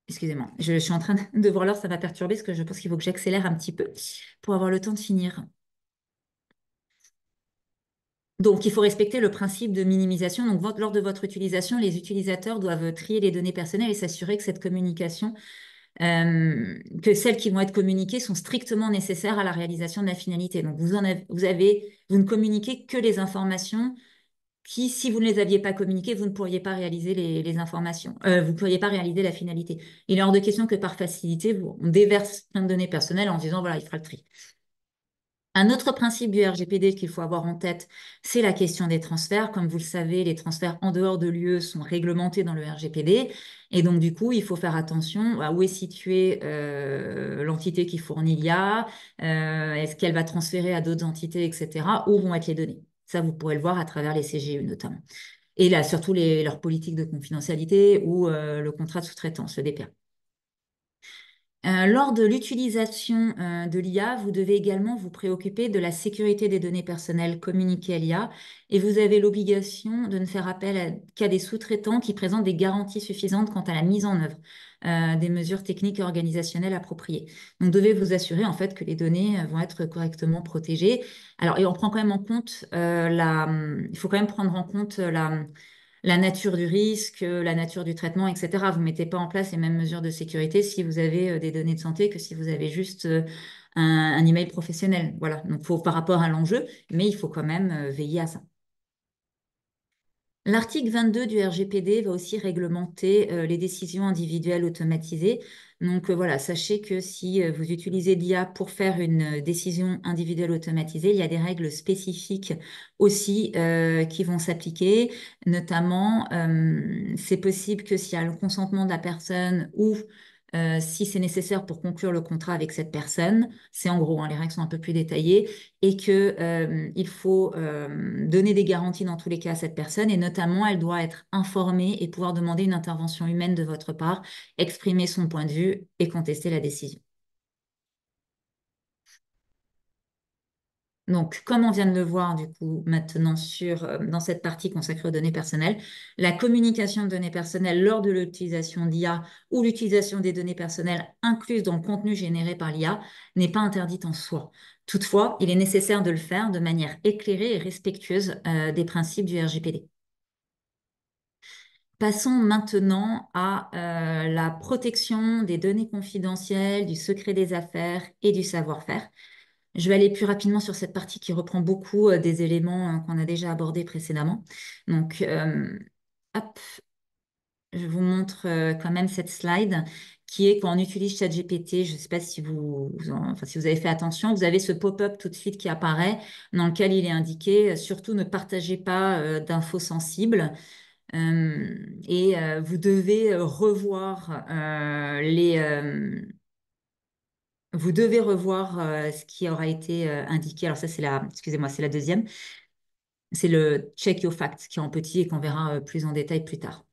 Excusez-moi, je suis en train de voir l'heure, ça va perturber parce que je pense qu'il faut que j'accélère un petit peu pour avoir le temps de finir. Donc, il faut respecter le principe de minimisation. Donc, lors de votre utilisation, les utilisateurs doivent trier les données personnelles et s'assurer que cette communication que celles qui vont être communiquées sont strictement nécessaires à la réalisation de la finalité. Donc, vous ne communiquez que les informations qui, si vous ne les aviez pas communiquées, vous ne pourriez pas réaliser les informations. Vous ne pourriez pas réaliser la finalité. Il est hors de question que par facilité, on déverse plein de données personnelles en disant, voilà, il fera le tri. Un autre principe du RGPD qu'il faut avoir en tête, c'est la question des transferts. Comme vous le savez, les transferts en dehors de l'UE sont réglementés dans le RGPD. Et donc, du coup, il faut faire attention à où est située l'entité qui fournit l'IA, est-ce qu'elle va transférer à d'autres entités, etc. Où vont être les données? Ça, vous pourrez le voir à travers les CGU notamment. Et là, surtout leurs politiques de confidentialité ou le contrat de sous-traitance, le DPA. Lors de l'utilisation de l'IA, vous devez également vous préoccuper de la sécurité des données personnelles communiquées à l'IA et vous avez l'obligation de ne faire appel qu'à des sous-traitants qui présentent des garanties suffisantes quant à la mise en œuvre des mesures techniques et organisationnelles appropriées. Donc, vous devez vous assurer en fait que les données vont être correctement protégées. Alors, et on prend quand même en compte il faut quand même prendre en compte la nature du risque, la nature du traitement, etc. Vous ne mettez pas en place les mêmes mesures de sécurité si vous avez des données de santé que si vous avez juste un email professionnel. Voilà, donc faut par rapport à l'enjeu, mais il faut quand même veiller à ça. L'article 22 du RGPD va aussi réglementer les décisions individuelles automatisées. Donc voilà, sachez que si vous utilisez l'IA pour faire une décision individuelle automatisée, il y a des règles spécifiques aussi qui vont s'appliquer. Notamment, c'est possible que s'il y a le consentement de la personne ou si c'est nécessaire pour conclure le contrat avec cette personne, c'est en gros, hein, les règles sont un peu plus détaillées, et que il faut donner des garanties dans tous les cas à cette personne, et notamment, elle doit être informée et pouvoir demander une intervention humaine de votre part, exprimer son point de vue et contester la décision. Donc, comme on vient de le voir du coup maintenant dans cette partie consacrée aux données personnelles, la communication de données personnelles lors de l'utilisation d'IA ou l'utilisation des données personnelles incluses dans le contenu généré par l'IA n'est pas interdite en soi. Toutefois, il est nécessaire de le faire de manière éclairée et respectueuse des principes du RGPD. Passons maintenant à la protection des données confidentielles, du secret des affaires et du savoir-faire. Je vais aller plus rapidement sur cette partie qui reprend beaucoup des éléments qu'on a déjà abordés précédemment. Donc, hop, je vous montre quand même cette slide qui est quand on utilise ChatGPT. Je ne sais pas si si vous avez fait attention, vous avez ce pop-up tout de suite qui apparaît dans lequel il est indiqué surtout ne partagez pas d'infos sensibles. Vous devez revoir ce qui aura été indiqué. Alors ça, excusez-moi, c'est la deuxième. C'est le check your facts qui est en petit et qu'on verra plus en détail plus tard.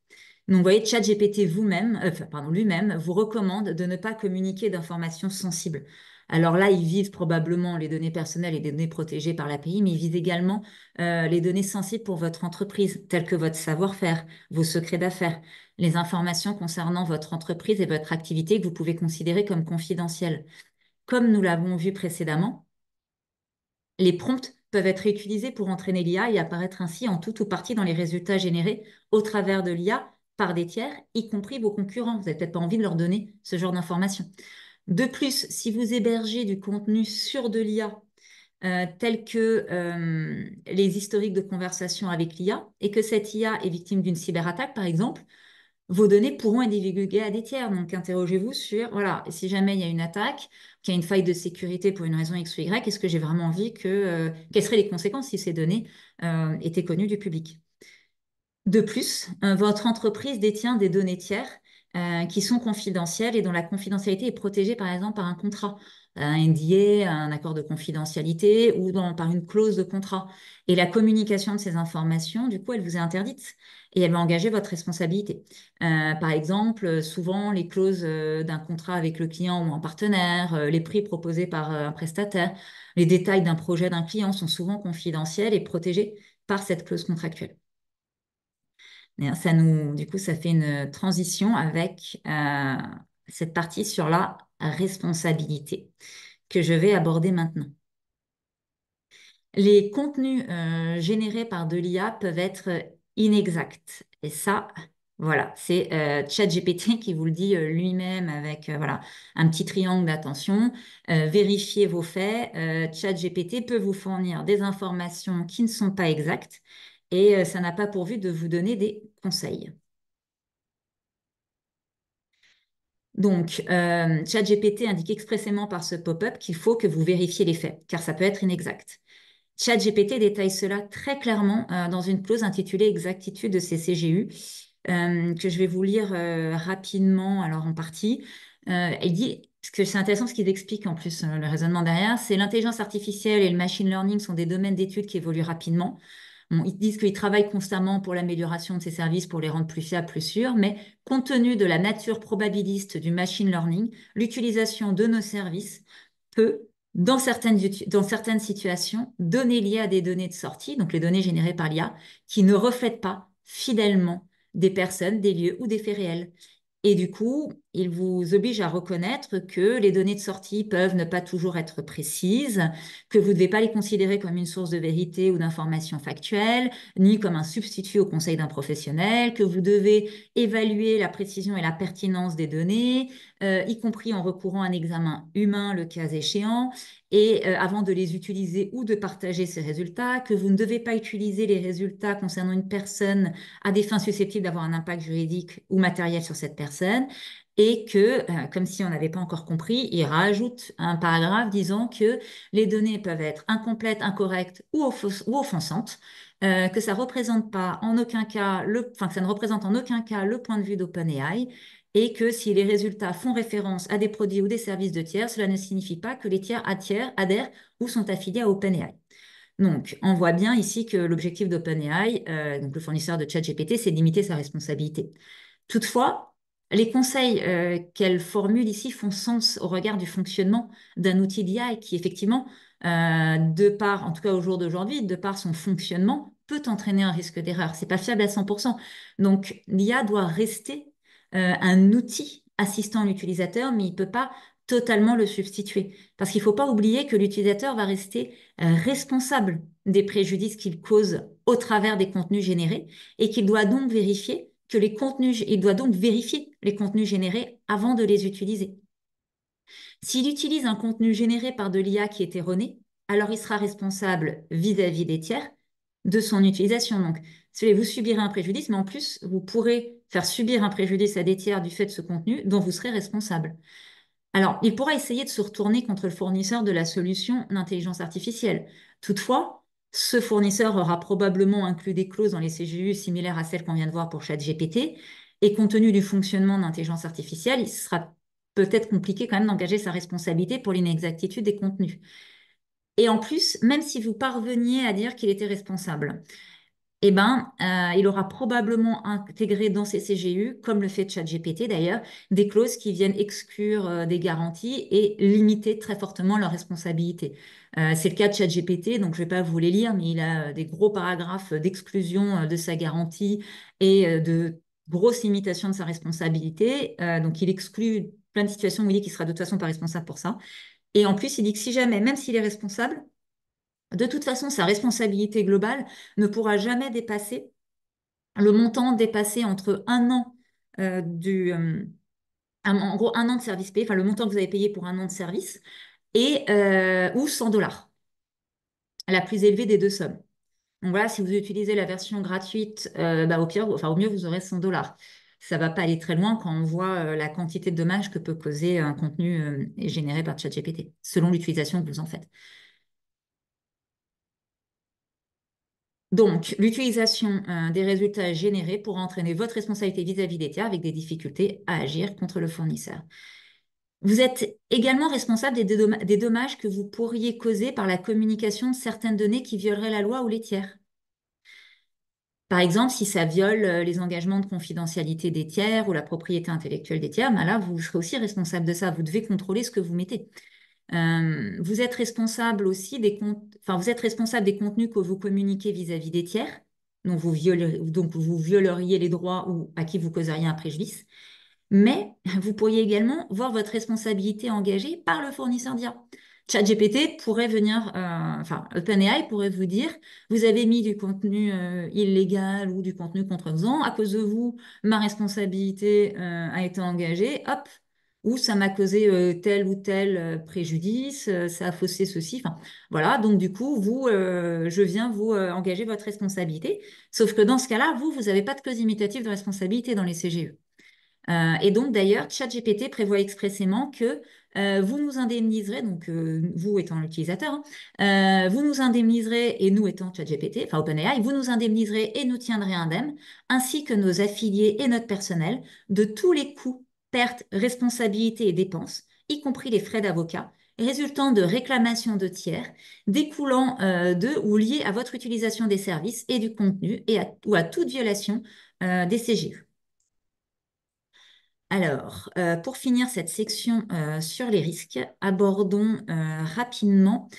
Donc, vous voyez, ChatGPT lui-même vous recommande de ne pas communiquer d'informations sensibles. Alors là, il vise probablement les données personnelles et les données protégées par l'API, mais il vise également les données sensibles pour votre entreprise, telles que votre savoir-faire, vos secrets d'affaires, les informations concernant votre entreprise et votre activité que vous pouvez considérer comme confidentielles. Comme nous l'avons vu précédemment, les prompts peuvent être réutilisés pour entraîner l'IA et apparaître ainsi en tout ou partie dans les résultats générés au travers de l'IA par des tiers, y compris vos concurrents. Vous n'avez peut-être pas envie de leur donner ce genre d'informations. De plus, si vous hébergez du contenu sur de l'IA, tel que les historiques de conversation avec l'IA, et que cette IA est victime d'une cyberattaque, par exemple, vos données pourront être divulguées à des tiers. Donc, interrogez-vous sur, voilà, si jamais il y a une attaque, qu'il y a une faille de sécurité pour une raison X ou Y, est-ce que j'ai vraiment envie quelles seraient les conséquences si ces données étaient connues du public? De plus, votre entreprise détient des données tiers qui sont confidentielles et dont la confidentialité est protégée, par exemple, par un contrat, un NDA, un accord de confidentialité ou par une clause de contrat. Et la communication de ces informations, du coup, elle vous est interdite et elle va engager votre responsabilité. Par exemple, souvent, les clauses d'un contrat avec le client ou un partenaire, les prix proposés par un prestataire, les détails d'un projet d'un client sont souvent confidentiels et protégés par cette clause contractuelle. Du coup, ça fait une transition avec cette partie sur la responsabilité que je vais aborder maintenant. Les contenus générés par de l'IA peuvent être inexacts. Et ça, voilà, c'est ChatGPT qui vous le dit lui-même avec voilà, un petit triangle d'attention. Vérifiez vos faits. ChatGPT peut vous fournir des informations qui ne sont pas exactes et ça n'a pas pour but de vous donner des conseils. Donc, ChatGPT indique expressément par ce pop-up qu'il faut que vous vérifiez les faits, car ça peut être inexact. ChatGPT détaille cela très clairement dans une clause intitulée Exactitude de ces CGU, que je vais vous lire rapidement, alors en partie. Il dit, parce que c'est intéressant ce qu'il explique en plus, le raisonnement derrière, c'est l'intelligence artificielle et le machine learning sont des domaines d'études qui évoluent rapidement. Bon, ils disent qu'ils travaillent constamment pour l'amélioration de ces services, pour les rendre plus fiables, plus sûrs, mais compte tenu de la nature probabiliste du machine learning, l'utilisation de nos services peut, dans certaines situations, donner lieu à des données de sortie, donc les données générées par l'IA, qui ne reflètent pas fidèlement des personnes, des lieux ou des faits réels. Et du coup, il vous oblige à reconnaître que les données de sortie peuvent ne pas toujours être précises, que vous ne devez pas les considérer comme une source de vérité ou d'information factuelle, ni comme un substitut au conseil d'un professionnel, que vous devez évaluer la précision et la pertinence des données, y compris en recourant à un examen humain le cas échéant, et avant de les utiliser ou de partager ces résultats, que vous ne devez pas utiliser les résultats concernant une personne à des fins susceptibles d'avoir un impact juridique ou matériel sur cette personne, et que, comme si on n'avait pas encore compris, il rajoute un paragraphe disant que les données peuvent être incomplètes, incorrectes ou offensantes, que ça représente pas en aucun cas que ça ne représente en aucun cas le point de vue d'OpenAI, et que si les résultats font référence à des produits ou des services de tiers, cela ne signifie pas que les tiers adhèrent ou sont affiliés à OpenAI. Donc, on voit bien ici que l'objectif d'OpenAI, donc le fournisseur de ChatGPT, c'est de limiter sa responsabilité. Toutefois, les conseils qu'elle formule ici font sens au regard du fonctionnement d'un outil d'IA qui, effectivement, en tout cas au jour d'aujourd'hui, de par son fonctionnement, peut entraîner un risque d'erreur. C'est pas fiable à 100%. Donc, l'IA doit rester un outil assistant l'utilisateur, mais il ne peut pas totalement le substituer. Parce qu'il ne faut pas oublier que l'utilisateur va rester responsable des préjudices qu'il cause au travers des contenus générés et qu'il doit donc vérifier il doit donc vérifier les contenus générés avant de les utiliser. S'il utilise un contenu généré par de l'IA qui est erroné, alors il sera responsable vis-à-vis des tiers de son utilisation. Donc, vous subirez un préjudice, mais en plus, vous pourrez faire subir un préjudice à des tiers du fait de ce contenu dont vous serez responsable. Alors, il pourra essayer de se retourner contre le fournisseur de la solution d'intelligence artificielle. Toutefois, Ce fournisseur aura probablement inclus des clauses dans les CGU similaires à celles qu'on vient de voir pour ChatGPT. Et compte tenu du fonctionnement de l'intelligence artificielle, il sera peut-être compliqué quand même d'engager sa responsabilité pour l'inexactitude des contenus. Et en plus, même si vous parveniez à dire qu'il était responsable, eh ben, il aura probablement intégré dans ses CGU, comme le fait ChatGPT d'ailleurs, des clauses qui viennent exclure des garanties et limiter très fortement leur responsabilité. C'est le cas de ChatGPT, donc je ne vais pas vous les lire, mais il a des gros paragraphes d'exclusion de sa garantie et de grosses limitations de sa responsabilité. Donc il exclut plein de situations où il dit qu'il sera de toute façon pas responsable pour ça. Et en plus, il dit que si jamais, même s'il est responsable, de toute façon, sa responsabilité globale ne pourra jamais dépasser le montant dépassé entre un an en gros, un an de service payé, enfin le montant que vous avez payé pour un an de service, et ou 100 dollars, la plus élevée des deux sommes. Donc voilà, si vous utilisez la version gratuite, bah, au pire, enfin au mieux, vous aurez 100 dollars. Ça va pas aller très loin quand on voit la quantité de dommages que peut causer un contenu généré par ChatGPT, selon l'utilisation que vous en faites. Donc, l'utilisation des résultats générés pourra entraîner votre responsabilité vis-à-vis des tiers avec des difficultés à agir contre le fournisseur. Vous êtes également responsable des dommages que vous pourriez causer par la communication de certaines données qui violeraient la loi ou les tiers. Par exemple, si ça viole les engagements de confidentialité des tiers ou la propriété intellectuelle des tiers, ben là, vous serez aussi responsable de ça. Vous devez contrôler ce que vous mettez. Vous êtes responsable aussi vous êtes responsable des contenus que vous communiquez vis-à-vis des tiers, donc vous violeriez les droits ou à qui vous causeriez un préjudice. Mais vous pourriez également voir votre responsabilité engagée par le fournisseur d'IA. ChatGPT pourrait venir, OpenAI pourrait vous dire, vous avez mis du contenu illégal ou du contenu contrefaisant, à cause de vous, ma responsabilité a été engagée, hop, ou ça m'a causé tel ou tel préjudice, ça a faussé ceci, enfin voilà, donc du coup, je viens vous engager votre responsabilité, sauf que dans ce cas-là, vous n'avez pas de cause imitative de responsabilité dans les CGE. Et donc, d'ailleurs, ChatGPT prévoit expressément que vous nous indemniserez, donc vous étant l'utilisateur, vous nous indemniserez et nous étant ChatGPT, enfin OpenAI, vous nous indemniserez et nous tiendrez indemnes, ainsi que nos affiliés et notre personnel, de tous les coûts, pertes, responsabilités et dépenses, y compris les frais d'avocat, résultant de réclamations de tiers, découlant de ou liés à votre utilisation des services et du contenu ou à toute violation des CGU. Alors, pour finir cette section sur les risques, abordons rapidement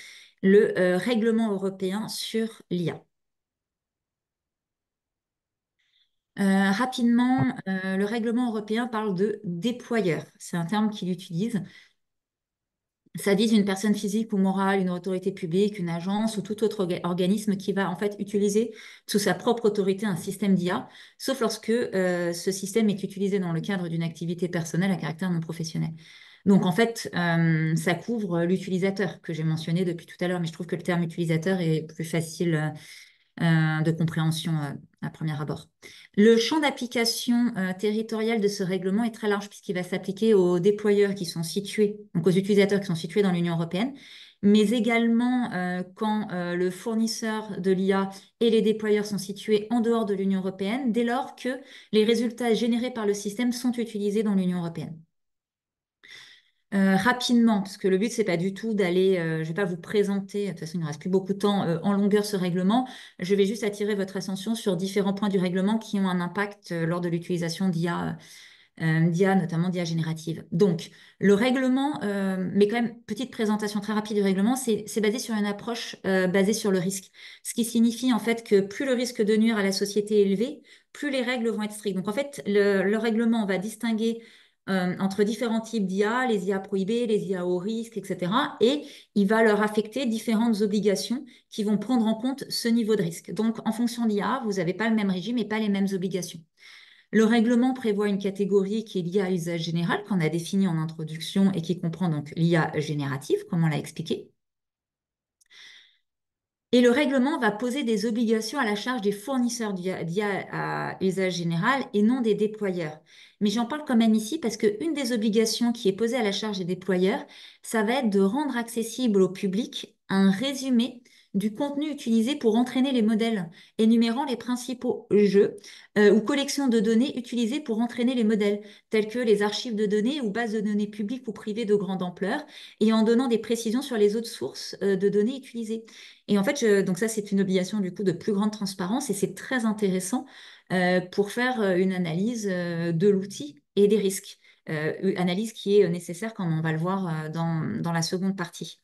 le règlement européen sur l'IA. Rapidement, le règlement européen parle de déployeur. C'est un terme qu'il utilise. Ça vise une personne physique ou morale, une autorité publique, une agence ou tout autre organisme qui va en fait utiliser sous sa propre autorité un système d'IA, sauf lorsque ce système est utilisé dans le cadre d'une activité personnelle à caractère non professionnel. Donc en fait, ça couvre l'utilisateur que j'ai mentionné depuis tout à l'heure, mais je trouve que le terme utilisateur est plus facile de compréhension à premier abord. Le champ d'application territorial de ce règlement est très large puisqu'il va s'appliquer aux déployeurs qui sont situés, donc aux utilisateurs qui sont situés dans l'Union européenne, mais également quand le fournisseur de l'IA et les déployeurs sont situés en dehors de l'Union européenne, dès lors que les résultats générés par le système sont utilisés dans l'Union européenne. Rapidement, parce que le but, c'est pas du tout d'aller, je vais pas vous présenter, de toute façon, il ne reste plus beaucoup de temps en longueur ce règlement. Je vais juste attirer votre attention sur différents points du règlement qui ont un impact lors de l'utilisation d'IA, notamment d'IA générative. Donc, le règlement, mais quand même, petite présentation très rapide du règlement, c'est basé sur une approche basée sur le risque. Ce qui signifie en fait que plus le risque de nuire à la société est élevé, plus les règles vont être strictes. Donc, en fait, le règlement va distinguer entre différents types d'IA, les IA prohibées, les IA au risque, etc. Et il va leur affecter différentes obligations qui vont prendre en compte ce niveau de risque. Donc, en fonction de l'IA, vous n'avez pas le même régime et pas les mêmes obligations. Le règlement prévoit une catégorie qui est l'IA à usage général, qu'on a définie en introduction et qui comprend donc l'IA générative, comme on l'a expliqué. Et le règlement va poser des obligations à la charge des fournisseurs d'IA à usage général et non des déployeurs. Mais j'en parle quand même ici parce qu'une des obligations qui est posée à la charge des déployeurs, ça va être de rendre accessible au public un résumé du contenu utilisé pour entraîner les modèles, énumérant les principaux jeux ou collections de données utilisées pour entraîner les modèles, tels que les archives de données ou bases de données publiques ou privées de grande ampleur, et en donnant des précisions sur les autres sources de données utilisées. Et en fait, donc ça, c'est une obligation du coup de plus grande transparence et c'est très intéressant pour faire une analyse de l'outil et des risques. Analyse qui est nécessaire, comme on va le voir dans la seconde partie.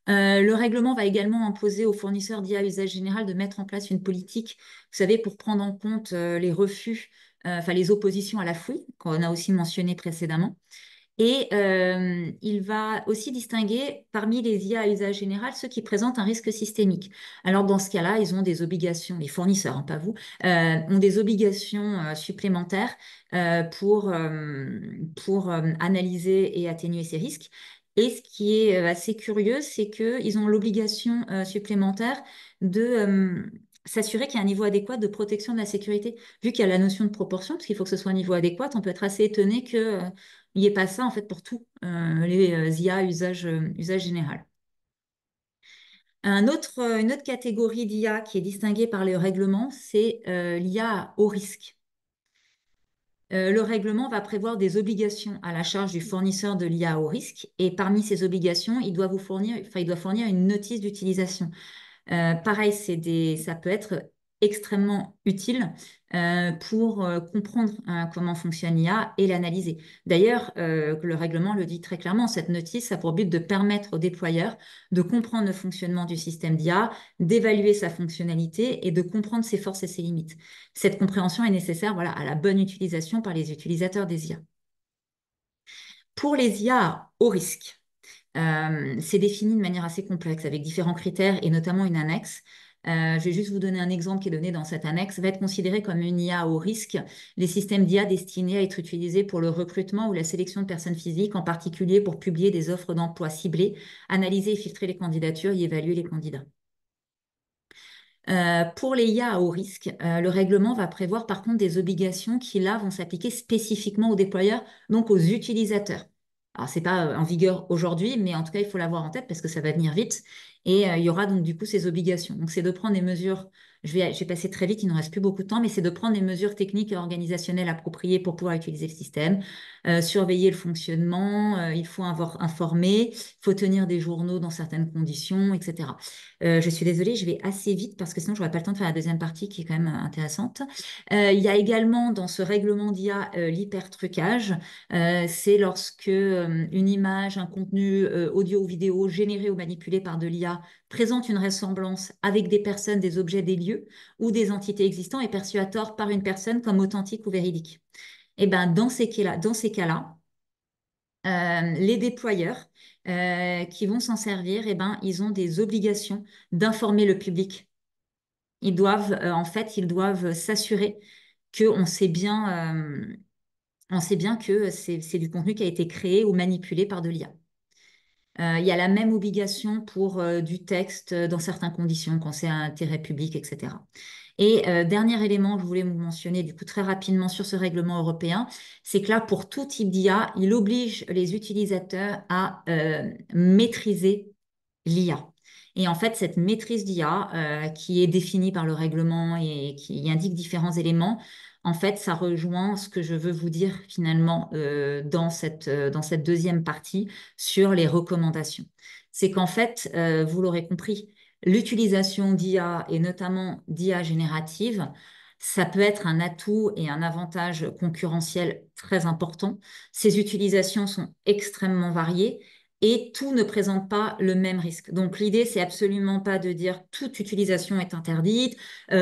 Le règlement va également imposer aux fournisseurs d'IA à usage général de mettre en place une politique, vous savez, pour prendre en compte les refus, enfin les oppositions à la fouille, qu'on a aussi mentionné précédemment. Et il va aussi distinguer parmi les IA à usage général ceux qui présentent un risque systémique. Alors dans ce cas-là, ils ont des obligations, les fournisseurs, hein, pas vous, ont des obligations supplémentaires pour analyser et atténuer ces risques. Et ce qui est assez curieux, c'est qu'ils ont l'obligation supplémentaire de s'assurer qu'il y a un niveau adéquat de protection de la sécurité. Vu qu'il y a la notion de proportion, parce qu'il faut que ce soit un niveau adéquat, on peut être assez étonné que il n'y ait pas ça en fait pour tous les IA usage général. Une autre catégorie d'IA qui est distinguée par le règlement, c'est l'IA à haut risque. Le règlement va prévoir des obligations à la charge du fournisseur de l'IA à haut risque et parmi ces obligations, il doit fournir une notice d'utilisation. Pareil, ça peut être extrêmement utile pour comprendre comment fonctionne l'IA et l'analyser. D'ailleurs, le règlement le dit très clairement, cette notice a pour but de permettre aux déployeurs de comprendre le fonctionnement du système d'IA, d'évaluer sa fonctionnalité et de comprendre ses forces et ses limites. Cette compréhension est nécessaire, voilà, à la bonne utilisation par les utilisateurs des IA. Pour les IA à haut risque, c'est défini de manière assez complexe avec différents critères et notamment une annexe. Je vais juste vous donner un exemple qui est donné dans cette annexe. Va être considéré comme une IA à haut risque les systèmes d'IA destinés à être utilisés pour le recrutement ou la sélection de personnes physiques, en particulier pour publier des offres d'emploi ciblées, analyser et filtrer les candidatures et évaluer les candidats. Pour les IA à haut risque, le règlement va prévoir par contre des obligations qui là vont s'appliquer spécifiquement aux déployeurs, donc aux utilisateurs. Alors, c'est pas en vigueur aujourd'hui, mais en tout cas, il faut l'avoir en tête parce que ça va venir vite. Et il y aura donc du coup ces obligations. Donc, c'est de prendre des mesures, je vais passer très vite, il ne reste plus beaucoup de temps, mais c'est de prendre des mesures techniques et organisationnelles appropriées pour pouvoir utiliser le système, surveiller le fonctionnement, il faut avoir informé, il faut tenir des journaux dans certaines conditions, etc. Je suis désolée, je vais assez vite parce que sinon, je n'aurai pas le temps de faire la deuxième partie qui est quand même intéressante. Il y a également dans ce règlement d'IA l'hypertrucage. C'est lorsque une image, un contenu audio ou vidéo généré ou manipulé par de l'IA présente une ressemblance avec des personnes, des objets, des lieux ou des entités existants est perçu à tort par une personne comme authentique ou véridique. Et ben, dans ces cas-là, les déployeurs qui vont s'en servir, eh ben, ils ont des obligations d'informer le public. Ils doivent s'assurer qu'on sait bien, on sait bien que c'est du contenu qui a été créé ou manipulé par de l'IA. Il y a la même obligation pour du texte dans certaines conditions, quand c'est un intérêt public, etc. Et dernier élément que je voulais vous mentionner du coup très rapidement sur ce règlement européen, c'est que là, pour tout type d'IA, il oblige les utilisateurs à maîtriser l'IA. Et en fait, cette maîtrise d'IA, qui est définie par le règlement et qui indique différents éléments, en fait, ça rejoint ce que je veux vous dire finalement dans cette deuxième partie sur les recommandations. C'est qu'en fait, vous l'aurez compris, l'utilisation d'IA et notamment d'IA générative, ça peut être un atout et un avantage concurrentiel très important. Ces utilisations sont extrêmement variées et tout ne présente pas le même risque. Donc l'idée, c'est absolument pas de dire toute utilisation est interdite,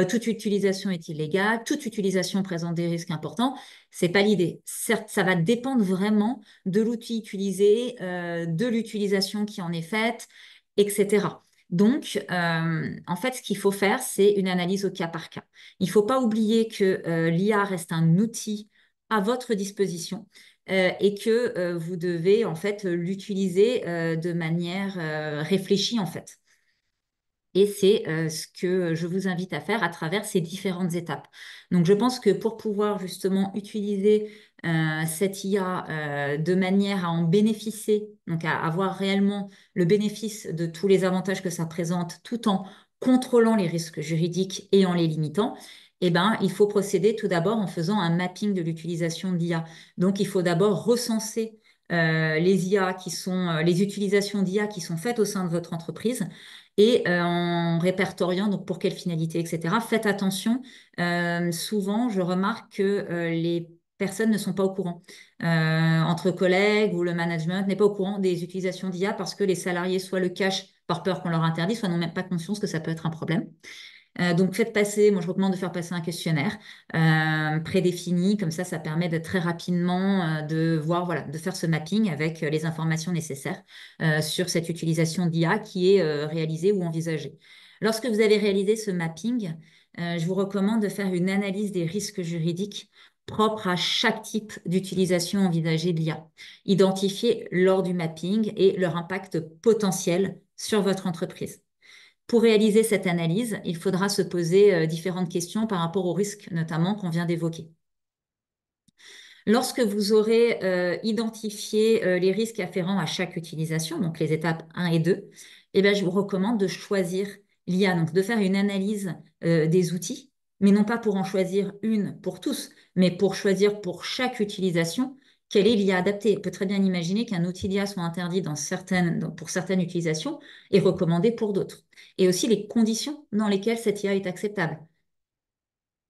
toute utilisation est illégale, toute utilisation présente des risques importants. C'est pas l'idée. Certes, ça va dépendre vraiment de l'outil utilisé, de l'utilisation qui en est faite, etc. Donc, en fait, ce qu'il faut faire, c'est une analyse au cas par cas. Il ne faut pas oublier que l'IA reste un outil à votre disposition et que vous devez en fait l'utiliser de manière réfléchie en fait. Et c'est ce que je vous invite à faire à travers ces différentes étapes. Donc, je pense que pour pouvoir justement utiliser cette IA de manière à en bénéficier, donc à avoir réellement le bénéfice de tous les avantages que ça présente, tout en contrôlant les risques juridiques et en les limitant, eh ben, il faut procéder tout d'abord en faisant un mapping de l'utilisation de l'IA. Donc, il faut d'abord recenser les IA qui sont les utilisations d'IA qui sont faites au sein de votre entreprise et en répertoriant donc pour quelle finalité, etc. Faites attention. Souvent, je remarque que les personnes ne sont pas au courant. Entre collègues ou le management n'est pas au courant des utilisations d'IA parce que les salariés soit le cachent par peur qu'on leur interdit, soit n'ont même pas conscience que ça peut être un problème. Donc faites passer, moi je recommande de faire passer un questionnaire prédéfini, comme ça permet de très rapidement de voir, voilà, de faire ce mapping avec les informations nécessaires sur cette utilisation d'IA qui est réalisée ou envisagée. Lorsque vous avez réalisé ce mapping, je vous recommande de faire une analyse des risques juridiques propres à chaque type d'utilisation envisagée de l'IA, identifier lors du mapping et leur impact potentiel sur votre entreprise. Pour réaliser cette analyse, il faudra se poser différentes questions par rapport aux risques, notamment qu'on vient d'évoquer. Lorsque vous aurez identifié les risques afférents à chaque utilisation, donc les étapes 1 et 2, eh bien, je vous recommande de choisir l'IA, donc de faire une analyse des outils, mais non pas pour en choisir une pour tous, mais pour choisir pour chaque utilisation quelle est l'IA adaptée. On peut très bien imaginer qu'un outil d'IA soit interdit pour certaines utilisations et recommandé pour d'autres. Et aussi les conditions dans lesquelles cette IA est acceptable.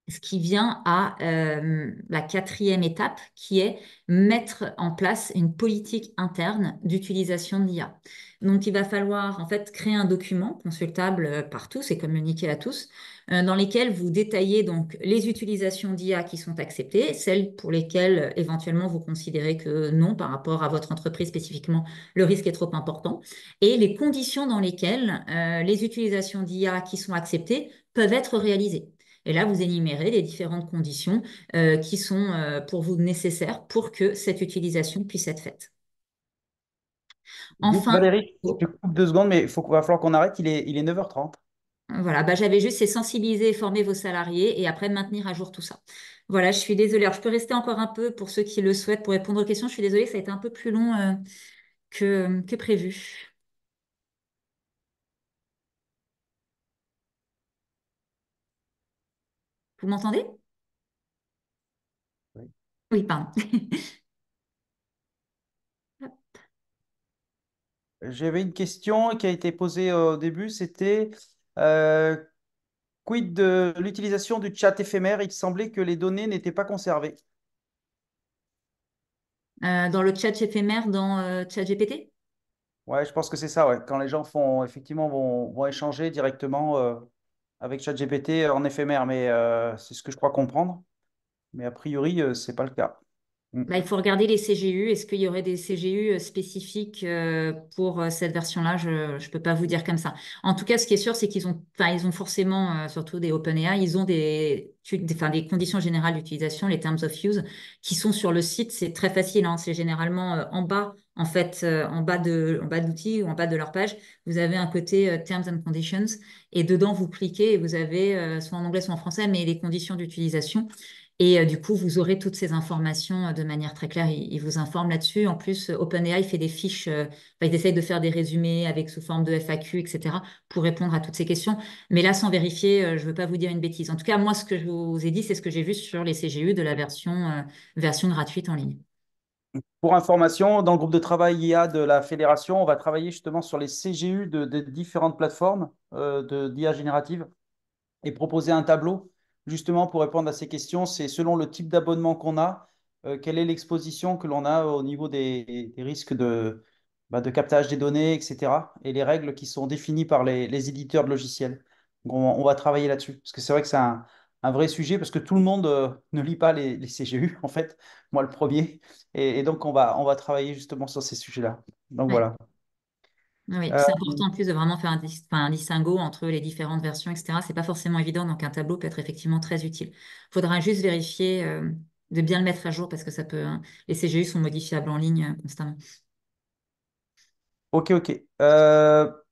Ce qui vient à la quatrième étape, qui est mettre en place une politique interne d'utilisation de l'IA. Donc, il va falloir en fait créer un document consultable par tous et communiqué à tous, dans lesquels vous détaillez donc les utilisations d'IA qui sont acceptées, celles pour lesquelles éventuellement vous considérez que non, par rapport à votre entreprise spécifiquement, le risque est trop important, et les conditions dans lesquelles les utilisations d'IA qui sont acceptées peuvent être réalisées. Et là, vous énumérez les différentes conditions qui sont pour vous nécessaires pour que cette utilisation puisse être faite. Vite, Enfin, Valérie, je te coupe 2 secondes, mais va falloir qu'on arrête. Il est 9h30. voilà, bah, j'avais juste c'est sensibiliser et former vos salariés et après maintenir à jour tout ça. Voilà, je suis désolée. Alors, je peux rester encore un peu pour ceux qui le souhaitent pour répondre aux questions. Je suis désolée, ça a été un peu plus long que prévu. Vous m'entendez? Oui. Oui, pardon. J'avais une question qui a été posée au début, c'était euh, quid de l'utilisation du chat éphémère? Il semblait que les données n'étaient pas conservées. Dans le chat éphémère, dans ChatGPT? Ouais, je pense que c'est ça, ouais. Quand les gens font effectivement vont échanger directement avec ChatGPT en éphémère, mais c'est ce que je crois comprendre. Mais a priori, c'est pas le cas. Mm. Bah, il faut regarder les CGU. Est-ce qu'il y aurait des CGU spécifiques pour cette version-là? Je ne peux pas vous dire comme ça. En tout cas, ce qui est sûr, c'est enfin, ils ont forcément, surtout des OpenAI, ils ont enfin, des conditions générales d'utilisation, les terms of use, qui sont sur le site. C'est très facile, hein. C'est généralement en bas, en fait, en bas de l'outil ou en bas de leur page, vous avez un côté Terms and Conditions. Et dedans, vous cliquez et vous avez, soit en anglais, soit en français, mais les conditions d'utilisation. Et du coup, vous aurez toutes ces informations de manière très claire. Il vous informe là-dessus. En plus, OpenAI fait des fiches, enfin, ils essayent de faire des résumés avec sous forme de FAQ, etc., pour répondre à toutes ces questions. Mais là, sans vérifier, je ne veux pas vous dire une bêtise. En tout cas, moi, ce que je vous ai dit, c'est ce que j'ai vu sur les CGU de la version gratuite en ligne. Pour information, dans le groupe de travail IA de la fédération, on va travailler justement sur les CGU de différentes plateformes d'IA générative et proposer un tableau justement pour répondre à ces questions. C'est selon le type d'abonnement qu'on a, quelle est l'exposition que l'on a au niveau des risques de captage des données, etc. Et les règles qui sont définies par les éditeurs de logiciels. Donc, on va travailler là-dessus. Parce que c'est vrai que c'est un vrai sujet, parce que tout le monde ne lit pas les CGU, en fait, moi le premier. Et donc, on va travailler justement sur ces sujets-là. Donc Ouais. voilà. Oui, Euh, c'est important en plus de vraiment faire enfin, un distinguo entre les différentes versions, etc. C'est pas forcément évident, donc un tableau peut être effectivement très utile. Il faudra juste vérifier de bien le mettre à jour parce que ça peut, hein, les CGU sont modifiables en ligne constamment. Ok, ok.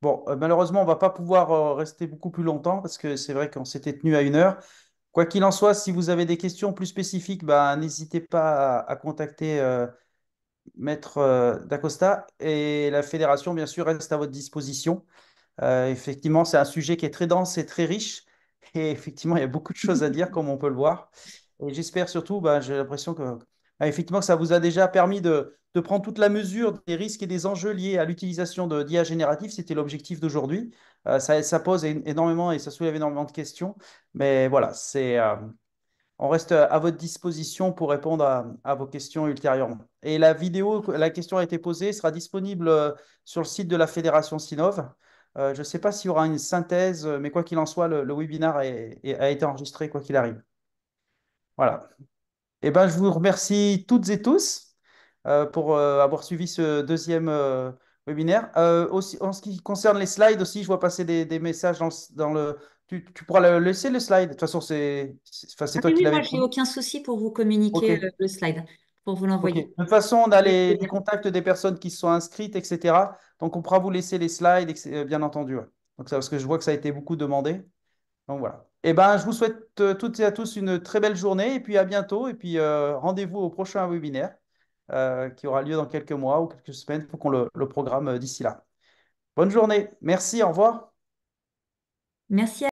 Bon, malheureusement, on va pas pouvoir rester beaucoup plus longtemps parce que c'est vrai qu'on s'était tenu à 1 heure. Quoi qu'il en soit, si vous avez des questions plus spécifiques, bah, n'hésitez pas à contacter Maître Dacosta et la fédération, bien sûr, reste à votre disposition. Effectivement, c'est un sujet qui est très dense et très riche. Et effectivement, il y a beaucoup de choses à dire, comme on peut le voir. Et j'espère surtout, bah, j'ai l'impression que, effectivement, que ça vous a déjà permis de prendre toute la mesure des risques et des enjeux liés à l'utilisation de d'IA générative. C'était l'objectif d'aujourd'hui. Ça pose énormément et ça soulève énormément de questions. Mais voilà, on reste à votre disposition pour répondre à vos questions ultérieurement. Et la vidéo, la question a été posée, sera disponible sur le site de la Fédération Sinov. Je ne sais pas s'il y aura une synthèse, mais quoi qu'il en soit, le webinaire a été enregistré, quoi qu'il arrive. Voilà. Eh ben, je vous remercie toutes et tous pour avoir suivi ce deuxième webinaire. Aussi, en ce qui concerne les slides aussi, je vois passer des messages dans le. Tu pourras le laisser le slide. De toute façon, enfin, c'est Ah toi oui, qui oui, l'avais moi, j'ai produit. aucun souci pour vous Ok. communiquer le slide, pour vous Ok. De l'envoyer. toute façon, on a Avec les plaisir. contacts des personnes qui se sont inscrites, etc. Donc, on pourra vous laisser les slides, bien entendu. Ouais. Donc, ça, parce que je vois que ça a été beaucoup demandé. Donc, voilà. Eh ben, je vous souhaite toutes et à tous une très belle journée et puis à bientôt. Et puis, rendez-vous au prochain webinaire qui aura lieu dans quelques mois ou quelques semaines. Il faut qu'on le programme d'ici là. Bonne journée. Merci. Au revoir. Merci